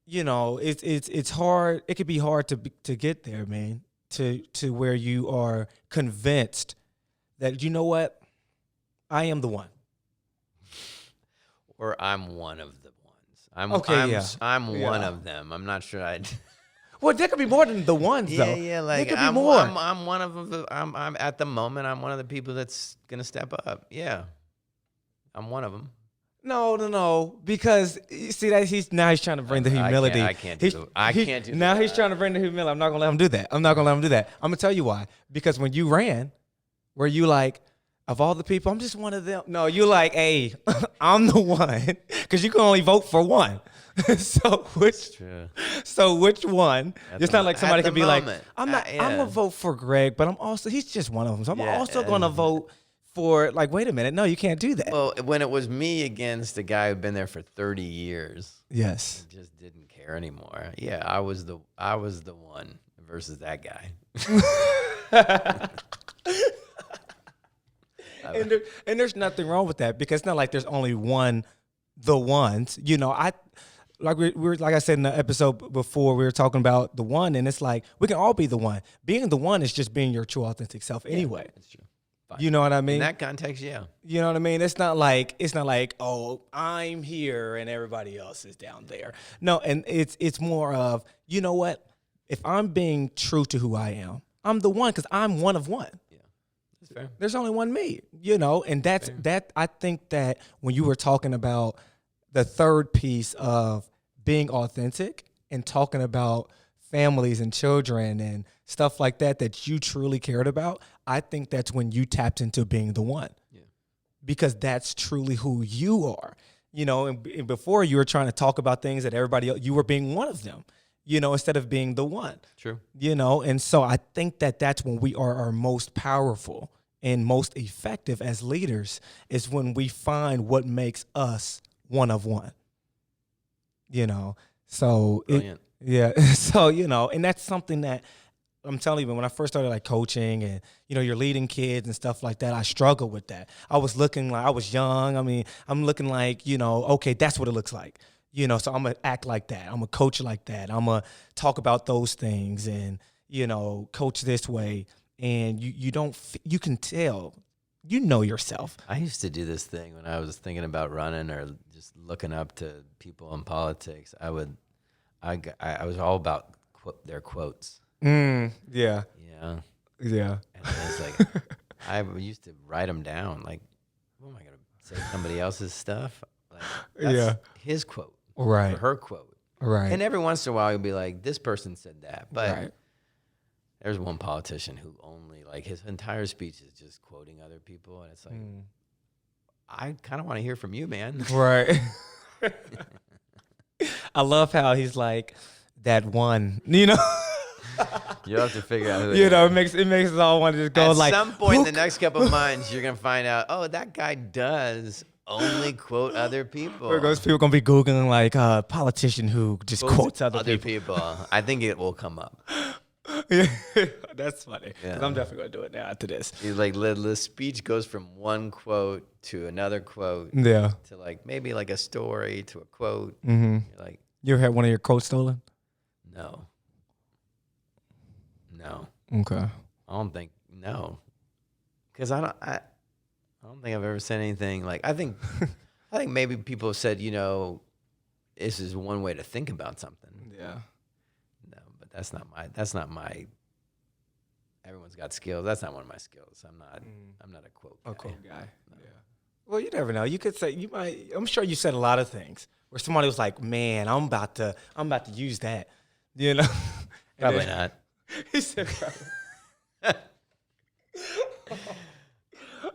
you know, it's hard. It could be hard to get there, man, to where you are convinced that, you know what, I am the one. Or I'm one of the ones. I'm one of them. I'm not sure I'd... Well, there could be more than the ones, though. Yeah, like there could be more. I'm one of them. I'm at the moment. I'm one of the people that's gonna step up. Yeah, I'm one of them. No, because you see that he's trying to bring the humility. I can't do that. Now he's trying to bring the humility. I'm not gonna let him do that. I'm gonna tell you why. Because when you ran, were you like, of all the people, I'm just one of them? No, you like, hey, I'm the one, because you can only vote for one. So which one? It's not like somebody could be like, I'm gonna vote for Greg, but he's just one of them. So I'm also gonna vote for, like, wait a minute, no, you can't do that. Well, when it was me against a guy who'd been there for 30 years, yes, I just didn't care anymore. Yeah, I was the one versus that guy. And there's nothing wrong with that, because it's not like there's only the ones. You know, like I said in the episode before, we were talking about the one, and it's like we can all be the one. Being the one is just being your true authentic self anyway. That's true. Fine. You know what I mean? In that context, yeah. You know what I mean? It's not like, oh, I'm here and everybody else is down there. No, and it's more of, you know what? If I'm being true to who I am, I'm the one, because I'm one of one. Yeah, that's fair. There's only one me, you know, and that. I think that when you were talking about the third piece of being authentic and talking about families and children and stuff like that you truly cared about, I think that's when you tapped into being the one. Yeah. Because that's truly who you are. You know, and before you were trying to talk about things that everybody else, you were being one of them, you know, instead of being the one. True. You know, and so I think that's when we are our most powerful and most effective as leaders, is when we find what makes us one of one. You know, so brilliant. So, you know, and that's something that I'm telling you, when I first started like coaching and, you know, you're leading kids and stuff like that, I struggled with that. I was looking like I was young. I mean, I'm looking like, you know, okay, that's what it looks like. You know, so I'm going to act like that. I'm going to coach like that. I'm going to talk about those things and, you know, coach this way. And you can tell, you know yourself. I used to do this thing when I was thinking about running or just looking up to people in politics. I was all about their quotes. Yeah. Yeah. Yeah. And it's like, I used to write them down. Like, what am I going to say? Somebody else's stuff? Like, that's his quote. Right. Or her quote. Right. And every once in a while, you'll be like, this person said that. But there's one politician who only, like, his entire speech is just quoting other people. And it's like, I kind of want to hear from you, man. Right. I love how he's like that one, you know. You have to figure out who it You know, is. it makes us all want to just go At like some point in the next couple of months, you're gonna find out. Oh, that guy does only quote other people. Where goes people gonna be googling like politician who just quotes other people. I think it will come up. Yeah, that's funny. Yeah. 'Cause I'm definitely gonna do it now after this. It's like the speech goes from one quote to another quote Yeah. to like maybe like a story to a quote. Mm-hmm. You're like, You ever had one of your quotes stolen? no, no, Okay. I don't think no, because I don't think I've ever said anything like I think maybe people have said this is one way to think about something. Yeah. No, but that's not my. Everyone's got skills. That's not one of my skills. I'm not a quote guy. A quote guy. No. Yeah. Well, you never know. You could say you might. I'm sure you said a lot of things where somebody was like, "Man, I'm about to use that," you know. Probably not. He said, probably.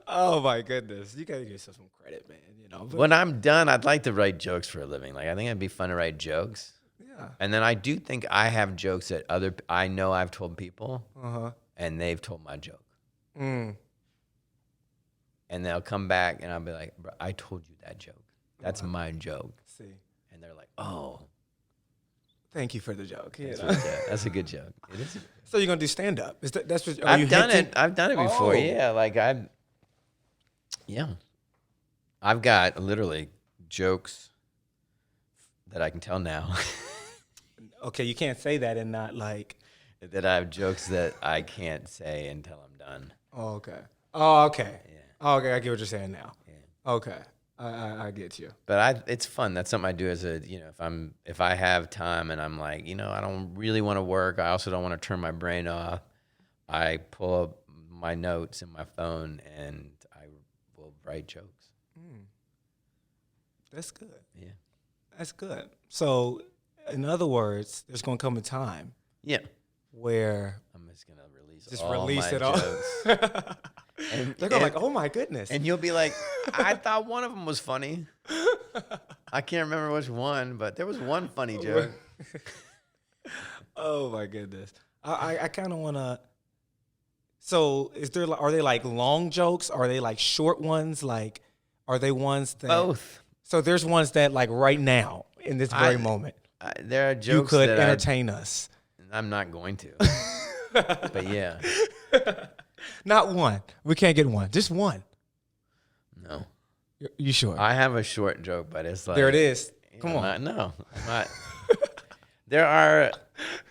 Oh my goodness, you gotta give yourself some credit, man. You know. But, When I'm done, I'd like to write jokes for a living. Like I think it'd be fun to write jokes. yeah. And then I do think I have jokes that I know I've told people, and they've told my joke. Mm. And they'll come back, and I'll be like, "Bro, I told you that joke. That's my joke." See. And they're like, "Oh, Thank you for the joke. You that's, know? a good joke. That's a good joke." It is. So you're gonna do stand up? Is that's what I've done it. I've done it before. Oh. Yeah, yeah. I've got literally jokes that I can tell now. Okay, you can't say that and not like. That I have jokes that I can't say until I'm done. Oh, okay. Oh, okay. Yeah. Oh, okay, I get what you're saying now. Yeah. Okay, I get you. But it's fun. That's something I do as a if I have time and I'm like I don't really want to work. I also don't want to turn my brain off. I pull up my notes in my phone and I will write jokes. That's good. Yeah. That's good. So, in other words, there's gonna come a time Yeah. where I'm just gonna release release my it all. jokes. And They're going like, "Oh my goodness!" And you'll be like, I thought one of them was funny. I can't remember which one, but there was one funny joke. Oh my goodness. I kind of want to. So are they like long jokes? Are they like short ones? Like, are they ones that Both. So there's ones that like right now in this very moment There are you jokes could that entertain us. I'm not going to. But yeah, Not one. We can't get one. Just one. no. You sure? I have a short joke, but it's like There it is. Come on. I'm not. There are.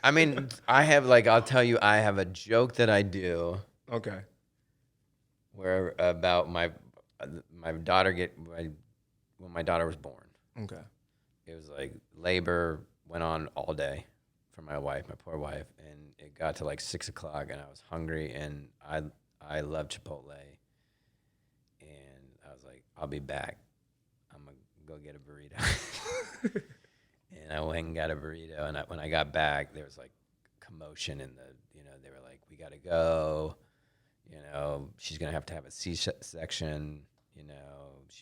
I mean, I have I'll tell you, I have a joke that I do Okay. where about my daughter when my daughter was born. Okay. It was like labor went on all day for my poor wife, and it got to like 6 o'clock, and I was hungry, and I love Chipotle, and I was like, I'll be back. I'm gonna go get a burrito, and I went and got a burrito, and when I got back, there was like commotion in they were like, we gotta go, she's gonna have to have a C-section,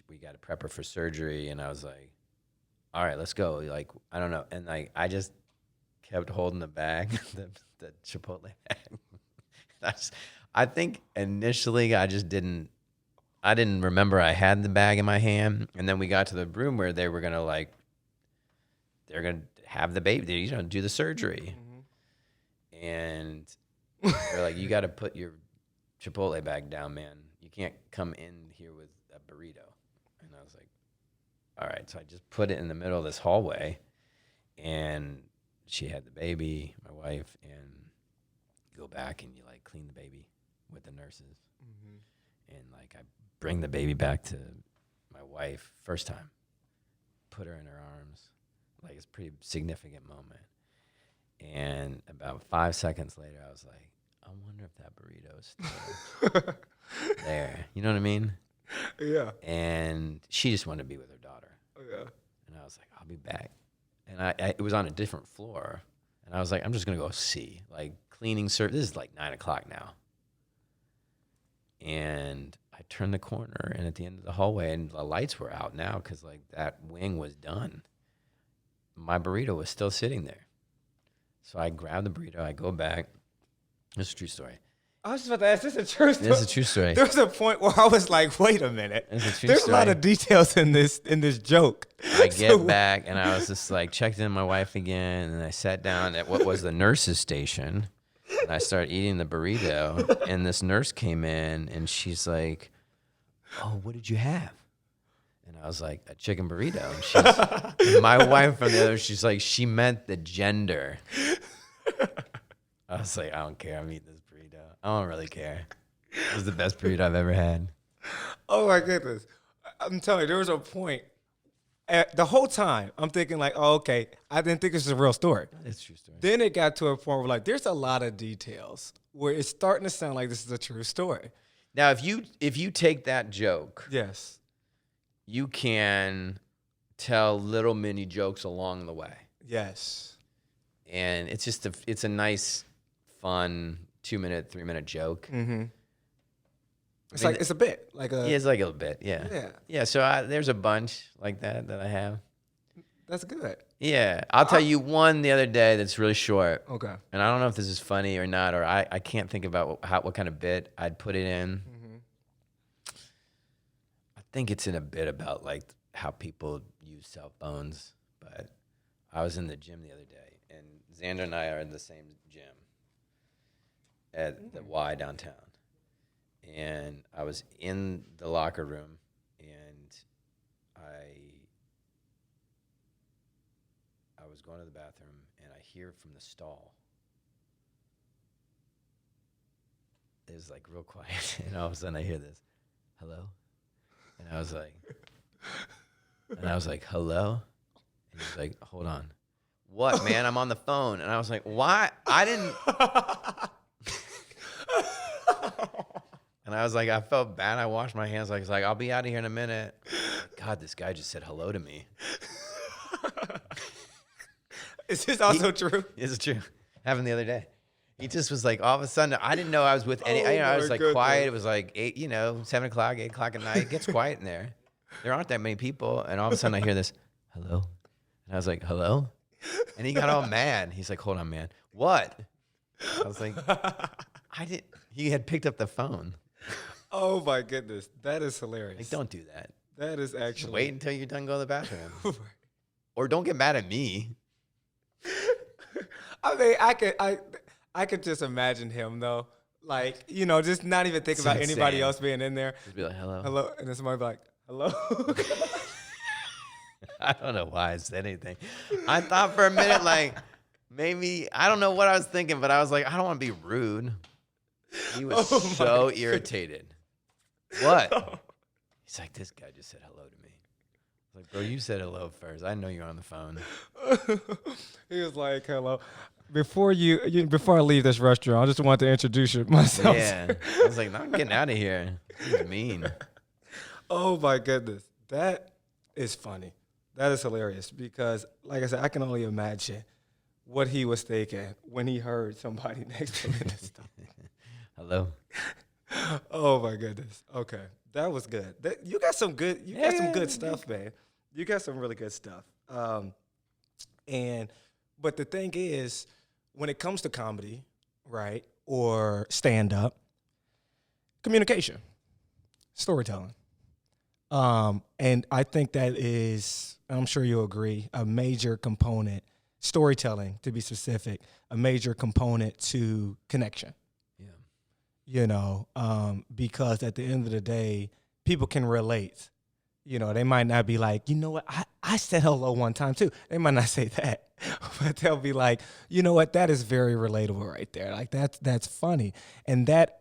we gotta prep her for surgery, and I was like, all right, let's go. Like, I don't know. And I just kept holding the bag, the Chipotle bag. I think initially I didn't remember I had the bag in my hand. And then we got to the room where they were going to they're going to have the baby, do the surgery. Mm-hmm. And they're like, you got to put your Chipotle bag down, man. You can't come in here with a burrito. And I was like, all right, so I just put it in the middle of this hallway, and she had the baby, my wife, and you go back and you clean the baby with the nurses, and I bring the baby back to my wife first time, put her in her arms, it's a pretty significant moment, and about 5 seconds later, I was like, I wonder if that burrito is still there. You know what I mean? Yeah. And she just wanted to be with her daughter. Oh, yeah. And I was like, I'll be back. And it was on a different floor. And I was like, I'm just going to go see. Cleaning service. This is 9 o'clock now. And I turned the corner, and at the end of the hallway, and the lights were out now because that wing was done. my burrito was still sitting there. So I grabbed the burrito. I go back. This is a true story. I was just about to ask, this is a true story? This is a true story. There was a point where I was like, wait a minute. There's a lot of details in this joke. I get back, and I was just like, checked in my wife again, and I sat down at what was the nurse's station, and I started eating the burrito, and this nurse came in, and she's like, oh, what did you have? And I was like, a chicken burrito. And my wife from the other, she's like, she meant the gender. I was like, I don't care. I'm eating this burrito. I don't really care. It was the best burrito I've ever had. Oh, my goodness. I'm telling you, there was a point. The whole time, I'm thinking like, oh, okay, I didn't think this was a real story. It's a true story. Then it got to a point where like, there's a lot of details where it's starting to sound like this is a true story. Now, if you take that joke, yes, you can tell little mini jokes along the way. Yes. And it's just it's a nice, fun 2-minute, 3-minute joke. Mm-hmm. It's a bit like a. Yeah, it's like a bit. Yeah. Yeah. Yeah. So there's a bunch like that I have. That's good. Yeah, I'll tell you one the other day that's really short. Okay. And I don't know if this is funny or not, or I can't think about what kind of bit I'd put it in. Mm-hmm. I think it's in a bit about like how people use cell phones. But I was in the gym the other day, and Xander and I are in the same gym at the Y downtown. And I was in the locker room, and I was going to the bathroom, and I hear from the stall. It was like real quiet, and all of a sudden I hear this, hello? And I was like, hello? And he's like, hold on. What, man? I'm on the phone. And I was like, why? I didn't. And I was like, I felt bad. I washed my hands. Like, I'll be out of here in a minute. God, this guy just said hello to me. Is this also true? It's true. Happened the other day. He just was like, all of a sudden, I didn't know I was with any. I was like quiet. It was like 8, 7 o'clock, 8 o'clock at night. It gets quiet in there. There aren't that many people. And all of a sudden, I hear this, hello. And I was like, hello. And he got all mad. He's like, hold on, man. What? I was like, he had picked up the phone. Oh my goodness, that is hilarious. Like, don't do that. That is actually. Just wait until you're done going to the bathroom, or don't get mad at me. I mean, I could just imagine him though, like just not even think about anybody else being in there. Just be like, hello, hello, and then somebody be like, hello. I don't know why I said anything. I thought for a minute, like maybe I don't know what I was thinking, but I was like, I don't want to be rude. He was so irritated. What? He's like, this guy just said hello to me. I was like, bro, you said hello first. I know you're on the phone. He was like, hello. Before I leave this restaurant, I just want to introduce myself. Yeah. I was like, no, I'm getting out of here. He's mean. Oh my goodness. That is funny. That is hilarious because, like I said, I can only imagine what he was thinking when he heard somebody next to him in the store. Hello. Oh my goodness. Okay, that was good. You got some good. You got some good stuff, man. You got some really good stuff. But the thing is, when it comes to comedy, right, or stand up, communication, storytelling, and I think that is, I'm sure you'll agree, a major component. Storytelling, to be specific, a major component to connection. Because at the end of the day, people can relate. They might not be like, you know what, I said hello one time too. They might not say that, but they'll be like, you know what, that is very relatable right there. Like that's funny. And that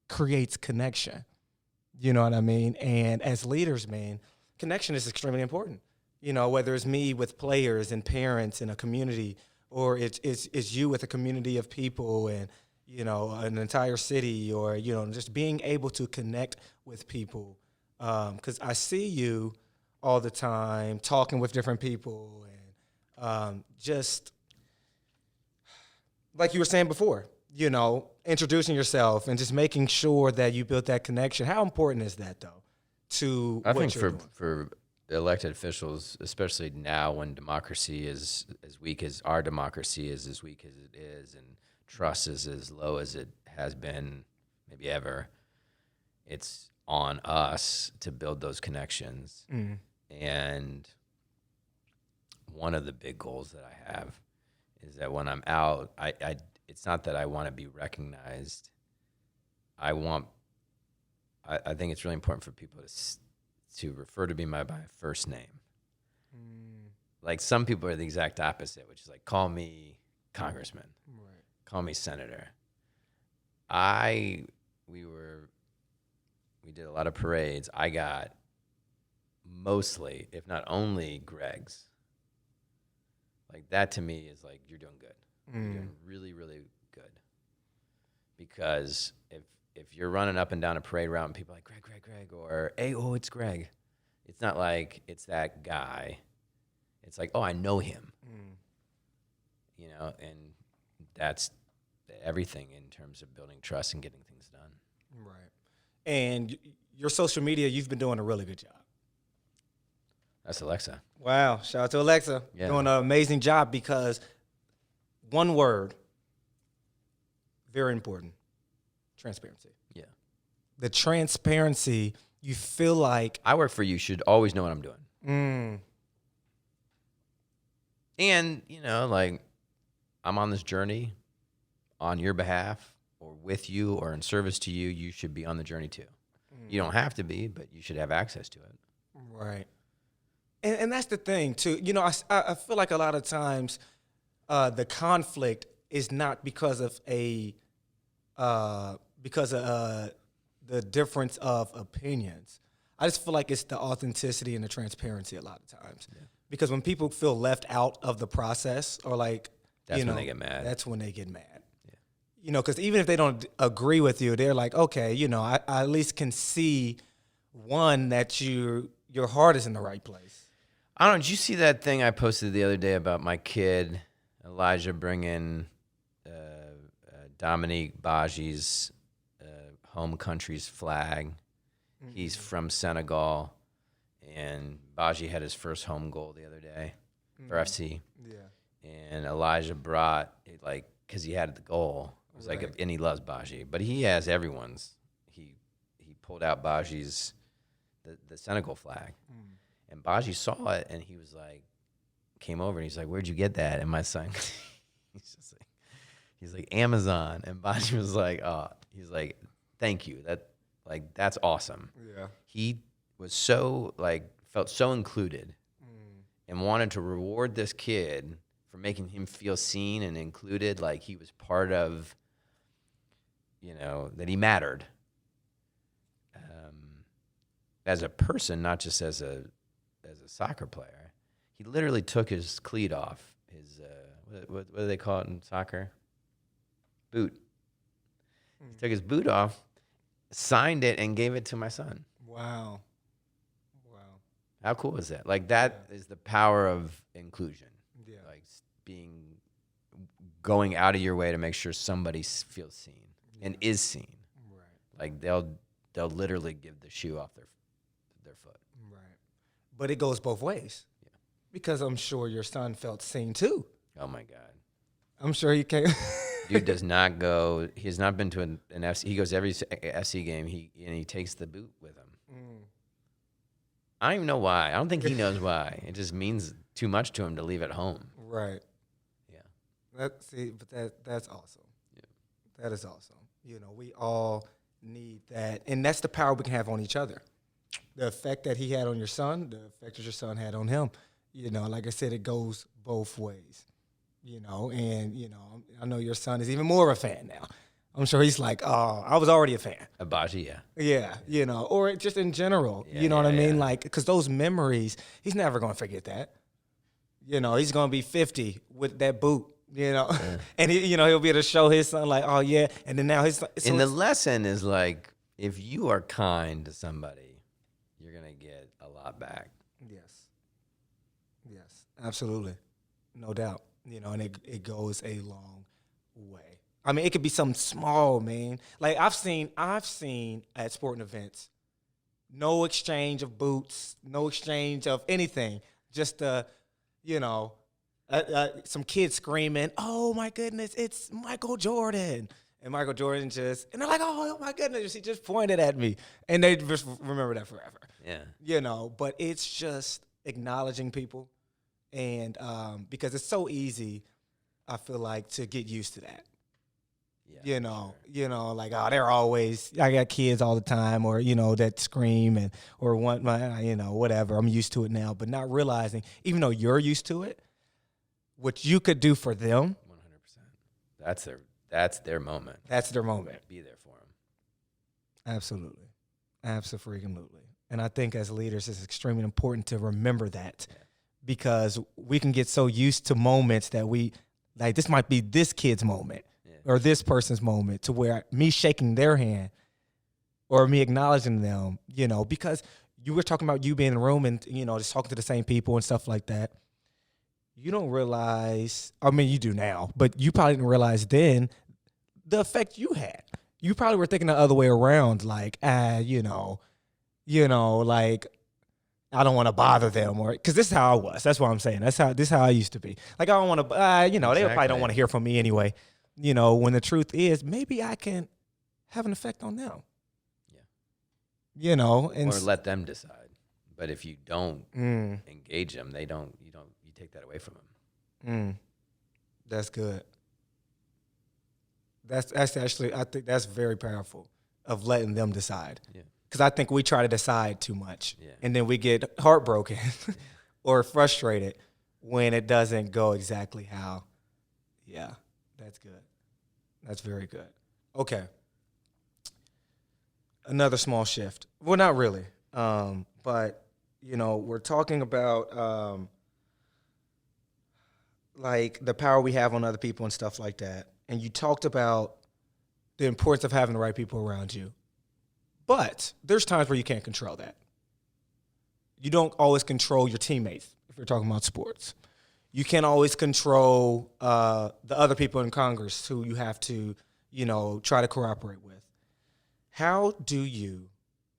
creates connection. You know what I mean? And as leaders, man, connection is extremely important. Whether it's me with players and parents in a community, or it's you with a community of people and, an entire city, or, just being able to connect with people. Because I see you all the time talking with different people and just like you were saying before, introducing yourself and just making sure that you build that connection. How important is that, though, to I what think you're doing? for elected officials, especially now when democracy is as weak as our democracy is as weak as it is, and trust is as low as it has been maybe ever, it's on us to build those connections. And one of the big goals that I have is that when I'm out, I it's not that I want to be recognized. I think it's really important for people to refer to me by my first name. Like some people are the exact opposite, which is like, call me congressman, call me senator. We did a lot of parades. I got mostly, if not only, Greg's. Like that to me is like, you're doing good. You're doing really, really good. Because if you're running up and down a parade route and people are like, Greg, or, hey, oh, it's Greg. It's not like it's that guy. It's like, oh, I know him. You know, and that's everything in terms of building trust and getting things done. Right. And your social media, you've been doing a really good job. That's Alexa. Wow. Shout out to Alexa. Yeah. Doing an amazing job because one word, very important, transparency. Yeah. The transparency, you feel like... I work for you, should always know what I'm doing. And, you know, like, I'm on this journey on your behalf or with you or in service to you. You should be on the journey too. You don't have to be, but you should have access to it. Right. And that's the thing, too. You know, I feel like a lot of times the conflict is not because of the difference of opinions. I just feel like it's the authenticity and the transparency a lot of times. Yeah. Because when people feel left out of the process or like, that's when they get mad. That's when they get mad. Yeah. You know, because even if they don't agree with you, they're like, okay, you know, I at least can see, one, that your heart is in the right place. I don't know. Did you see that thing I posted the other day about my kid, Elijah, bringing Dominique Baji's home country's flag? He's from Senegal, and Baji had his first home goal the other day for FC. Yeah. And Elijah brought it, like, because he had the goal. It was like, and he loves Baji, but he has everyone's. He pulled out Baji's the Senegal flag, and Baji saw it, and he was like, came over and he's like, "Where'd you get that?" And my son, he's like Amazon, and Baji was like, "Oh," he's like, "Thank you. That's awesome." Yeah. He was so felt so included, and wanted to reward this kid for making him feel seen and included, like he was part of, you know, that he mattered as a person, not just as a soccer player. He literally took his cleat off, his what do they call it in soccer? Boot. He took his boot off, signed it, and gave it to my son. Wow. How cool is that? Like, that is the power of inclusion. Yeah. Like, going out of your way to make sure somebody feels seen and is seen. Right. Like, they'll literally give the shoe off their foot. Right. But it goes both ways. Yeah. Because I'm sure your son felt seen too. Oh my God. I'm sure he came. Dude does not go. He has not been to an FC. He goes every FC game. He takes the boot with him. I don't even know why. I don't think he knows why. It just means too much to him to leave at home. Right. Yeah. That's awesome. Yeah. That is awesome. You know, we all need that, and that's the power we can have on each other. The effect that he had on your son, the effect that your son had on him. You know, like I said, it goes both ways. You know, and you know, I know your son is even more of a fan now. I'm sure he's like, oh, I was already a fan. Abaji, yeah. Yeah, you know, or just in general, you know what I mean? Yeah. Like, because those memories, he's never going to forget that. You know, he's going to be 50 with that boot, you know, and he'll be able to show his son like, oh yeah, and then now his son. And the lesson is like, if you are kind to somebody, you're going to get a lot back. Yes, absolutely. No doubt. You know, and it goes a long way. I mean, it could be something small, man. Like I've seen at sporting events, no exchange of boots, no exchange of anything. Just some kids screaming, "Oh my goodness, it's Michael Jordan!" And Michael Jordan and they're like, "Oh my goodness, he just pointed at me," and they just remember that forever. Yeah. But it's just acknowledging people, and because it's so easy, I feel like, to get used to that. Yeah. Like, oh, they're always, I got kids all the time, or, that scream or want whatever. I'm used to it now, but not realizing, even though you're used to it, what you could do for them. 100%. That's their moment. That's their moment. Be there for them. Absolutely. Absolutely. And I think as leaders, it's extremely important to remember that, because we can get so used to moments that this might be this kid's moment. Or this person's moment, to where me shaking their hand or me acknowledging them, because you were talking about you being in the room and, just talking to the same people and stuff like that. You don't realize, I mean, you do now, but you probably didn't realize then the effect you had. You probably were thinking the other way around, like, like, I don't want to bother them, or because this is how I was. That's what I'm saying. This is how I used to be. Like, I don't want to, they probably don't want to hear from me anyway. When the truth is, maybe I can have an effect on them. Yeah. And or let them decide. But if you don't engage them, you take that away from them. That's good. That's actually, I think that's very powerful, of letting them decide. Yeah. Because I think we try to decide too much, Yeah. and then we get heartbroken or frustrated when it doesn't go exactly how. Yeah. That's good. That's very good. Okay. Another small shift. Well, not really. But, we're talking about like the power we have on other people and stuff like that. And you talked about the importance of having the right people around you. But there's times where you can't control that. You don't always control your teammates if you're talking about sports. You can't always control the other people in Congress who you have to, try to cooperate with. How do you,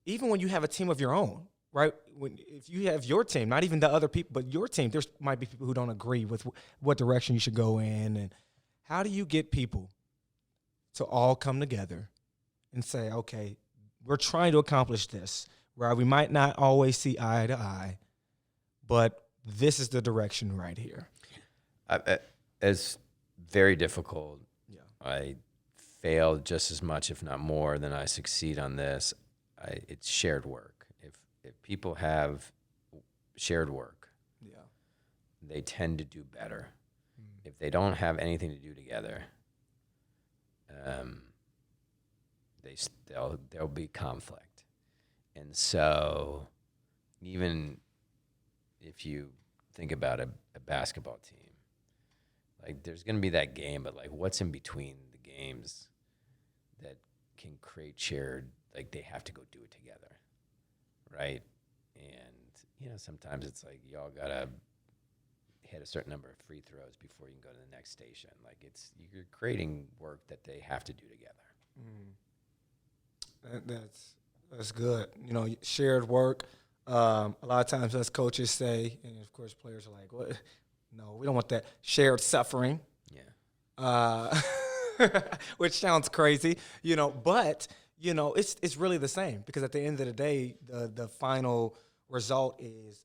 even when you have a team of your own, right? If you have your team, not even the other people, but your team, there might be people who don't agree with what direction you should go in. And how do you get people to all come together and say, okay, we're trying to accomplish this, right? We might not always see eye to eye, but this is the direction right here. It's very difficult. Yeah. I failed just as much, if not more, than I succeed on this. It's shared work. If people have shared work, they tend to do better. If they don't have anything to do together, there'll be conflict. And so even if you think about a basketball team, like there's going to be that game, but like what's in between the games that can create shared, like they have to go do it together, right? And, sometimes it's like y'all got to hit a certain number of free throws before you can go to the next station. Like you're creating work that they have to do together. That's good. Shared work. A lot of times us coaches say, and of course players are like, "What? No, we don't want that." Shared suffering. Yeah. Which sounds crazy, but it's really the same, because at the end of the day, the final result is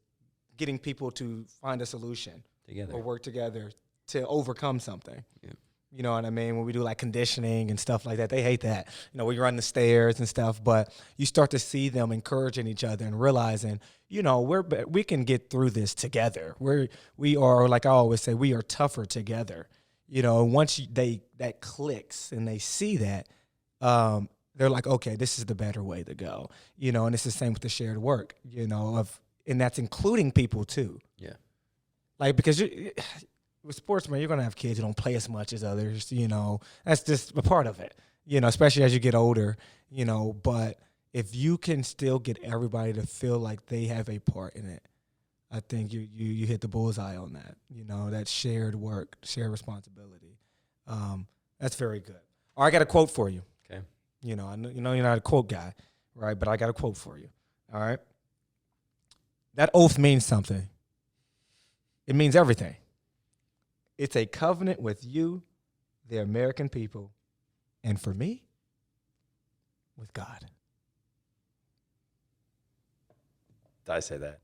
getting people to find a solution Together. or work together to overcome something. Yeah. You know what I mean? When we do like conditioning and stuff like that, they hate that. We run the stairs and stuff, but you start to see them encouraging each other and realizing, we can get through this together. We are, like I always say, we are tougher together. Once that clicks and they see that, they're like, okay, this is the better way to go. And it's the same with the shared work, and that's including people too. Yeah. Like, because with sportsmen, you're going to have kids who don't play as much as others, That's just a part of it, especially as you get older, But if you can still get everybody to feel like they have a part in it, I think you hit the bullseye on that, that shared work, shared responsibility. That's very good. All right, I got a quote for you. Okay. I know you're not a quote guy, right? But I got a quote for you. All right. That oath means something. It means everything. It's a covenant with you, the American people, and for me, with God. Did I say that?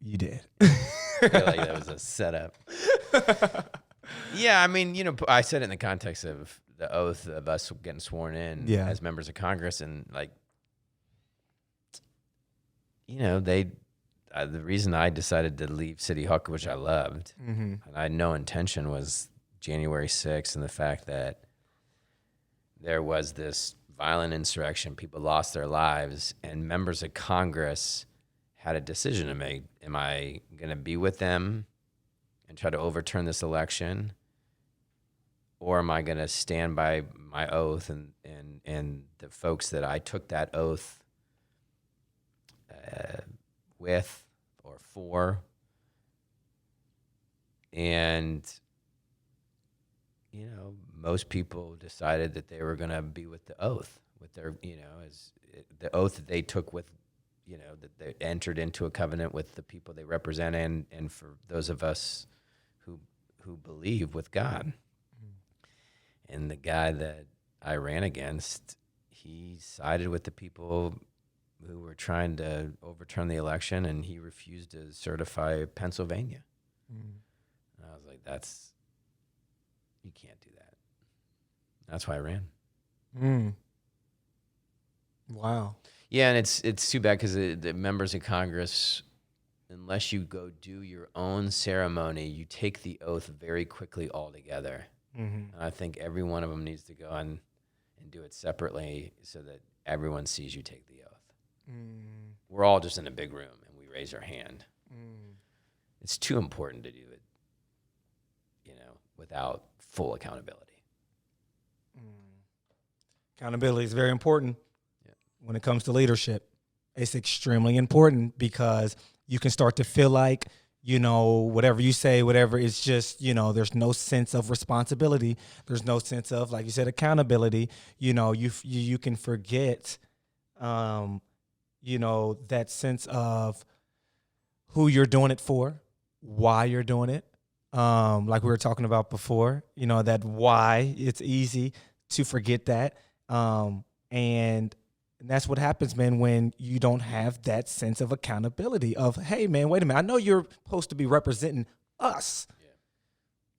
You did. I feel like that was a setup. Yeah, I mean, I said it in the context of the oath of us getting sworn in as members of Congress, and the reason I decided to leave City Hall, which I loved, and I had no intention, was January 6th and the fact that there was this violent insurrection. People lost their lives, and members of Congress had a decision to make. Am I going to be with them and try to overturn this election, or am I going to stand by my oath and the folks that I took that oath with or for? And most people decided that they were going to be with the oath, with their the oath that they took with, that they entered into a covenant with the people they represent, and for those of us who believe, with God. And the guy that I ran against, he sided with the people who were trying to overturn the election, and he refused to certify Pennsylvania. And I was like, you can't do that. That's why I ran. Wow. Yeah, and it's too bad because the members of Congress, unless you go do your own ceremony, you take the oath very quickly all together. And I think every one of them needs to go on and do it separately so that everyone sees you take the oath. We're all just in a big room and we raise our hand. It's too important to do it, without full accountability. Accountability is very important when it comes to leadership. It's extremely important because you can start to feel like, whatever you say, whatever, it's just, there's no sense of responsibility. There's no sense of, like you said, accountability. You can forget, that sense of who you're doing it for, why you're doing it. Like we were talking about before, that why, it's easy to forget that. And that's what happens, man, when you don't have that sense of accountability of, hey, man, wait a minute. I know you're supposed to be representing us. Yeah.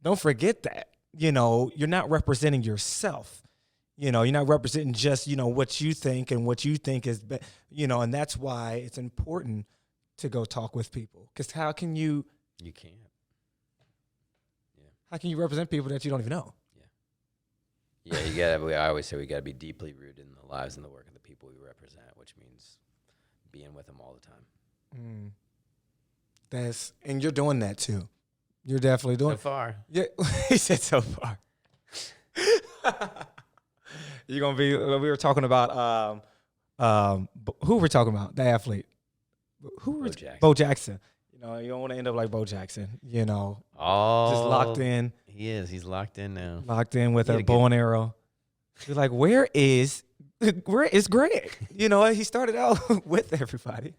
Don't forget that. You're not representing yourself. You're not representing just, what you think and what you think is, and that's why it's important to go talk with people. Because how can you? You can't. Yeah. How can you represent people that you don't even know? Yeah, I always say we got to be deeply rooted in the lives and the work of the people we represent, which means being with them all the time. And you're doing that too. You're definitely doing so far. Yeah, he said so far. You're gonna be. We were talking about who we're talking about, the athlete. Bo Jackson. You don't want to end up like Bo Jackson. Oh, just locked in. He is. He's locked in now. Locked in with a bow and arrow. You're like, where is Greg? He started out with everybody.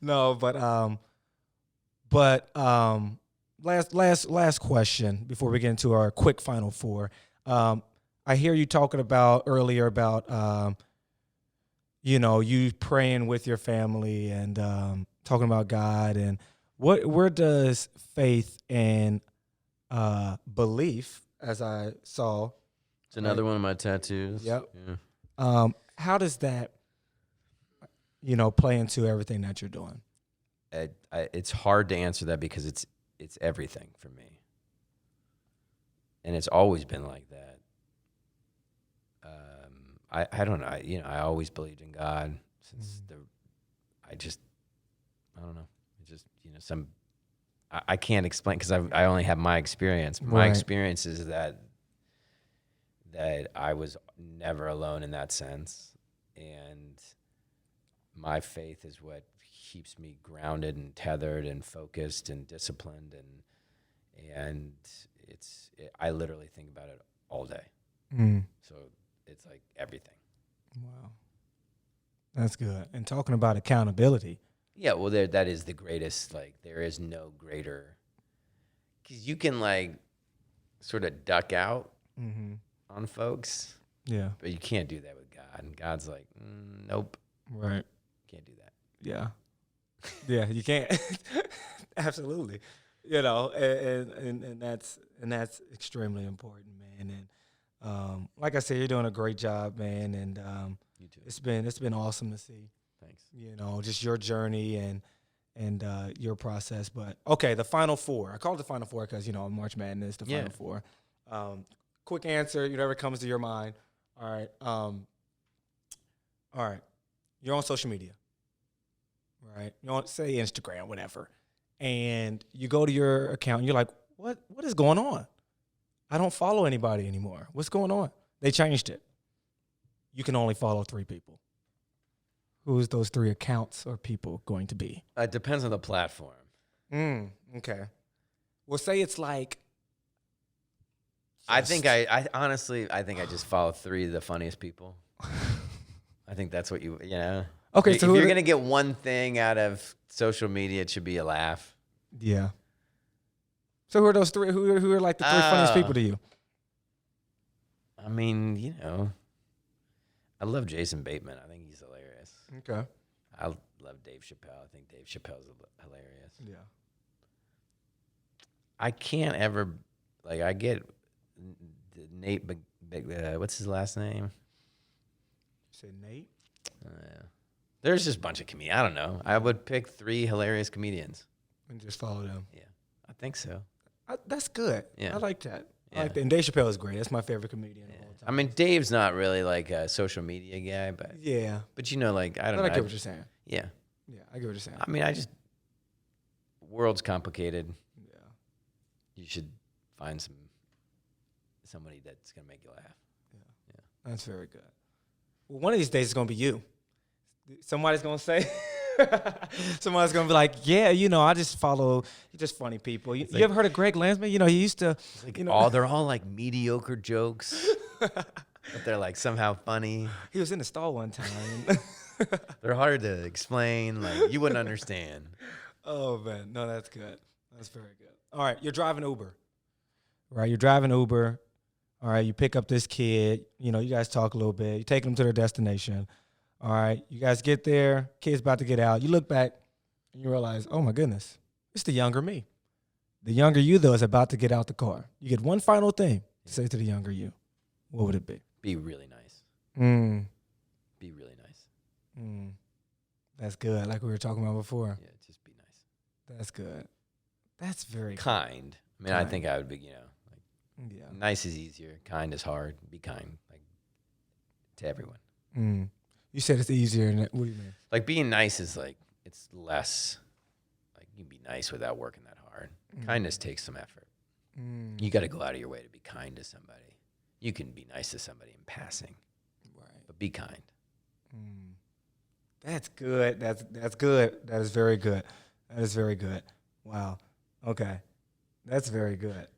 No, but last question before we get into our quick final four. I hear you talking about earlier about you praying with your family and talking about God, and where does faith and belief, as I saw, it's another one of my tattoos. Yep. Yeah. How does that play into everything that you're doing? It's hard to answer that because it's everything for me, and it's always been like that. I don't know. I always believed in God since I don't know. It's just I can't explain because I only have my experience. My experience is that I was never alone in that sense, and my faith is what keeps me grounded and tethered and focused and disciplined, and I literally think about it all day. So it's like everything. Wow. That's good. And talking about accountability. Yeah, well, that is the greatest. Like, there is no greater, because you can like sort of duck out on folks, Yeah. but you can't do that with God. And God's like, nope, Right. can't do that. Yeah. Yeah, you can't. Absolutely. You know, and that's extremely important, man. And like I said, you're doing a great job, man. And You too. it's been awesome to see. Thanks. You know, just your journey and your process. But okay, the Final Four. I call it the Final Four because March Madness, the Final Four. Quick answer, whatever comes to your mind. All right. All right. You're on social media, right? You don't say Instagram, whatever, and you go to your account. And you're like, what is going on? I don't follow anybody anymore. What's going on? They changed it. You can only follow 3 people. Who's those 3 accounts or people going to be? It depends on the platform. Okay. Well, say it's like. I think I honestly, I think I just follow 3 of the funniest people. I think that's what you know. Okay, If so you're gonna get one thing out of social media, it should be a laugh. Yeah. So who are those 3? Who are like the 3 funniest people to you? I mean, I love Jason Bateman. I think he's hilarious. Okay. I love Dave Chappelle. I think Dave Chappelle's hilarious. Yeah. I can't ever I get Nate. What's his last name? Say Nate. There's just a bunch of comedians. I don't know. I would pick 3 hilarious comedians And just follow them. Yeah, I think so. That's good. Yeah. I like that. Yeah. I like that. And Dave Chappelle is great. That's my favorite comedian of all time. I mean, Dave's not really like a social media guy, but Yeah. I don't know. I get what you're saying. Yeah. Yeah, I get what you're saying. I mean, world's complicated. Yeah. You should find somebody that's gonna make you laugh. Yeah. That's very good. Well, one of these days it's gonna be you. Somebody's gonna say. Somebody's gonna be like, yeah, I just follow just funny people. You ever heard of Greg Landsman? He used to. They're all like mediocre jokes, but they're like somehow funny. He was in the stall one time. They're hard to explain. Like you wouldn't understand. Oh man, no, that's good. That's very good. All right, you're driving Uber, right? You're driving Uber. All right, you pick up this kid. You guys talk a little bit. You take them to their destination. All right, you guys get there. Kid's about to get out. You look back and you realize, oh my goodness, it's the younger me. The younger you, though, is about to get out the car. You get one final thing to say to the younger you. What would it be? Be really nice. Be really nice. That's good. Like we were talking about before. Yeah, just be nice. That's good. That's very kind. I mean, I think I would be, yeah. nice is easier. Kind is hard. Be kind, to everyone. You said it's easier. What do you mean? Like being nice is it's less. You can be nice without working that hard. Kindness takes some effort. You got to go out of your way to be kind to somebody. You can be nice to somebody in passing, Right. but be kind. That's good. That's good. That is very good. That is very good. Wow. Okay. That's very good.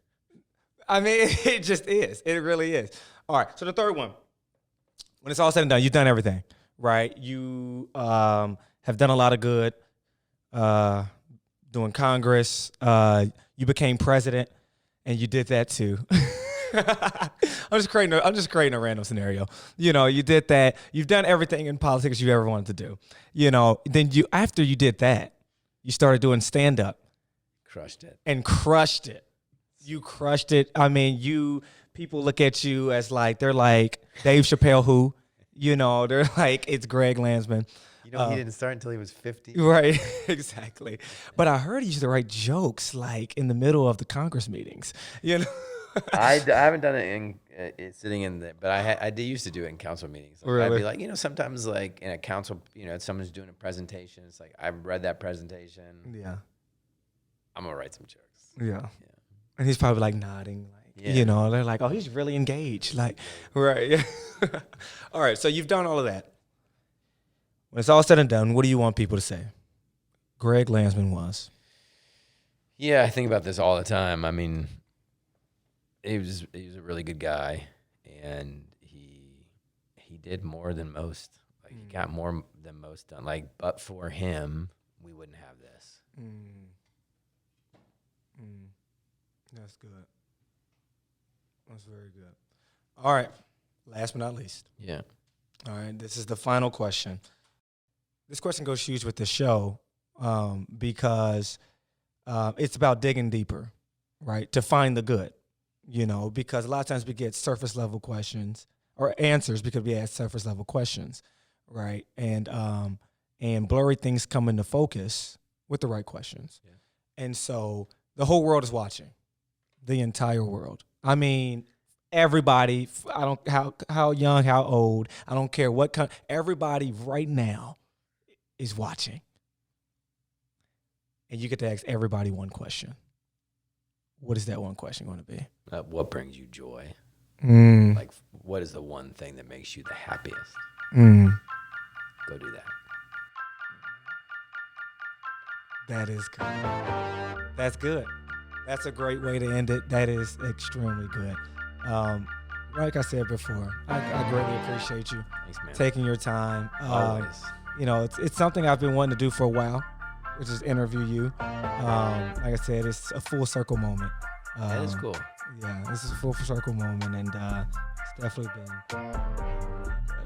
I mean, it just is. It really is. All right. So the third one. When it's all said and done, you've done everything, right? You have done a lot of good doing Congress. You became president, and you did that too. I'm just creating a random scenario. You did that. You've done everything in politics you ever wanted to do. Then after you did that, you started doing stand-up. Crushed it. And crushed it. You crushed it. I mean, people look at you as they're like Dave Chappelle who, they're like, it's Greg Landsman. He didn't start until he was 50. Right, exactly. But I heard he used to write jokes in the middle of the Congress meetings. I haven't done it sitting in there, but I did used to do it in council meetings. Really? I'd be sometimes in a council, someone's doing a presentation. It's like, I've read that presentation. Yeah. I'm going to write some jokes. Yeah. And he's probably nodding, they're like, oh, he's really engaged. Right. Yeah. All right. So you've done all of that. When it's all said and done, what do you want people to say? Greg Landsman was. Yeah, I think about this all the time. I mean, he was a really good guy, and he did more than most. Like he got more than most done. Like, but for him, we wouldn't have this. That's good. That's very good. All right. Last but not least. Yeah. All right. This is the final question. This question goes huge with the show because it's about digging deeper, right? To find the good, because a lot of times we get surface level questions or answers because we ask surface level questions, right? And blurry things come into focus with the right questions. Yeah. And so the whole world is watching, the entire world. I mean, everybody, I don't how young, how old, I don't care what kind, everybody right now is watching. And you get to ask everybody one question. What is that one question going to be? What brings you joy? Like, what is the one thing that makes you the happiest? Go do that. That is good. That's good. That's a great way to end it. That is extremely good. Like I said before, I greatly appreciate you. Thanks, man. Taking your time. Always. It's something I've been wanting to do for a while, which is interview you. Like I said, it's a full circle moment. That is cool. Yeah, this is a full circle moment, and it's definitely been.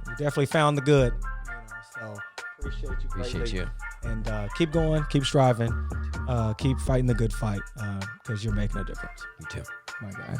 You definitely found the good. So appreciate you. Appreciate you. And keep going, keep striving, keep fighting the good fight because you're making a difference. You too. My guy.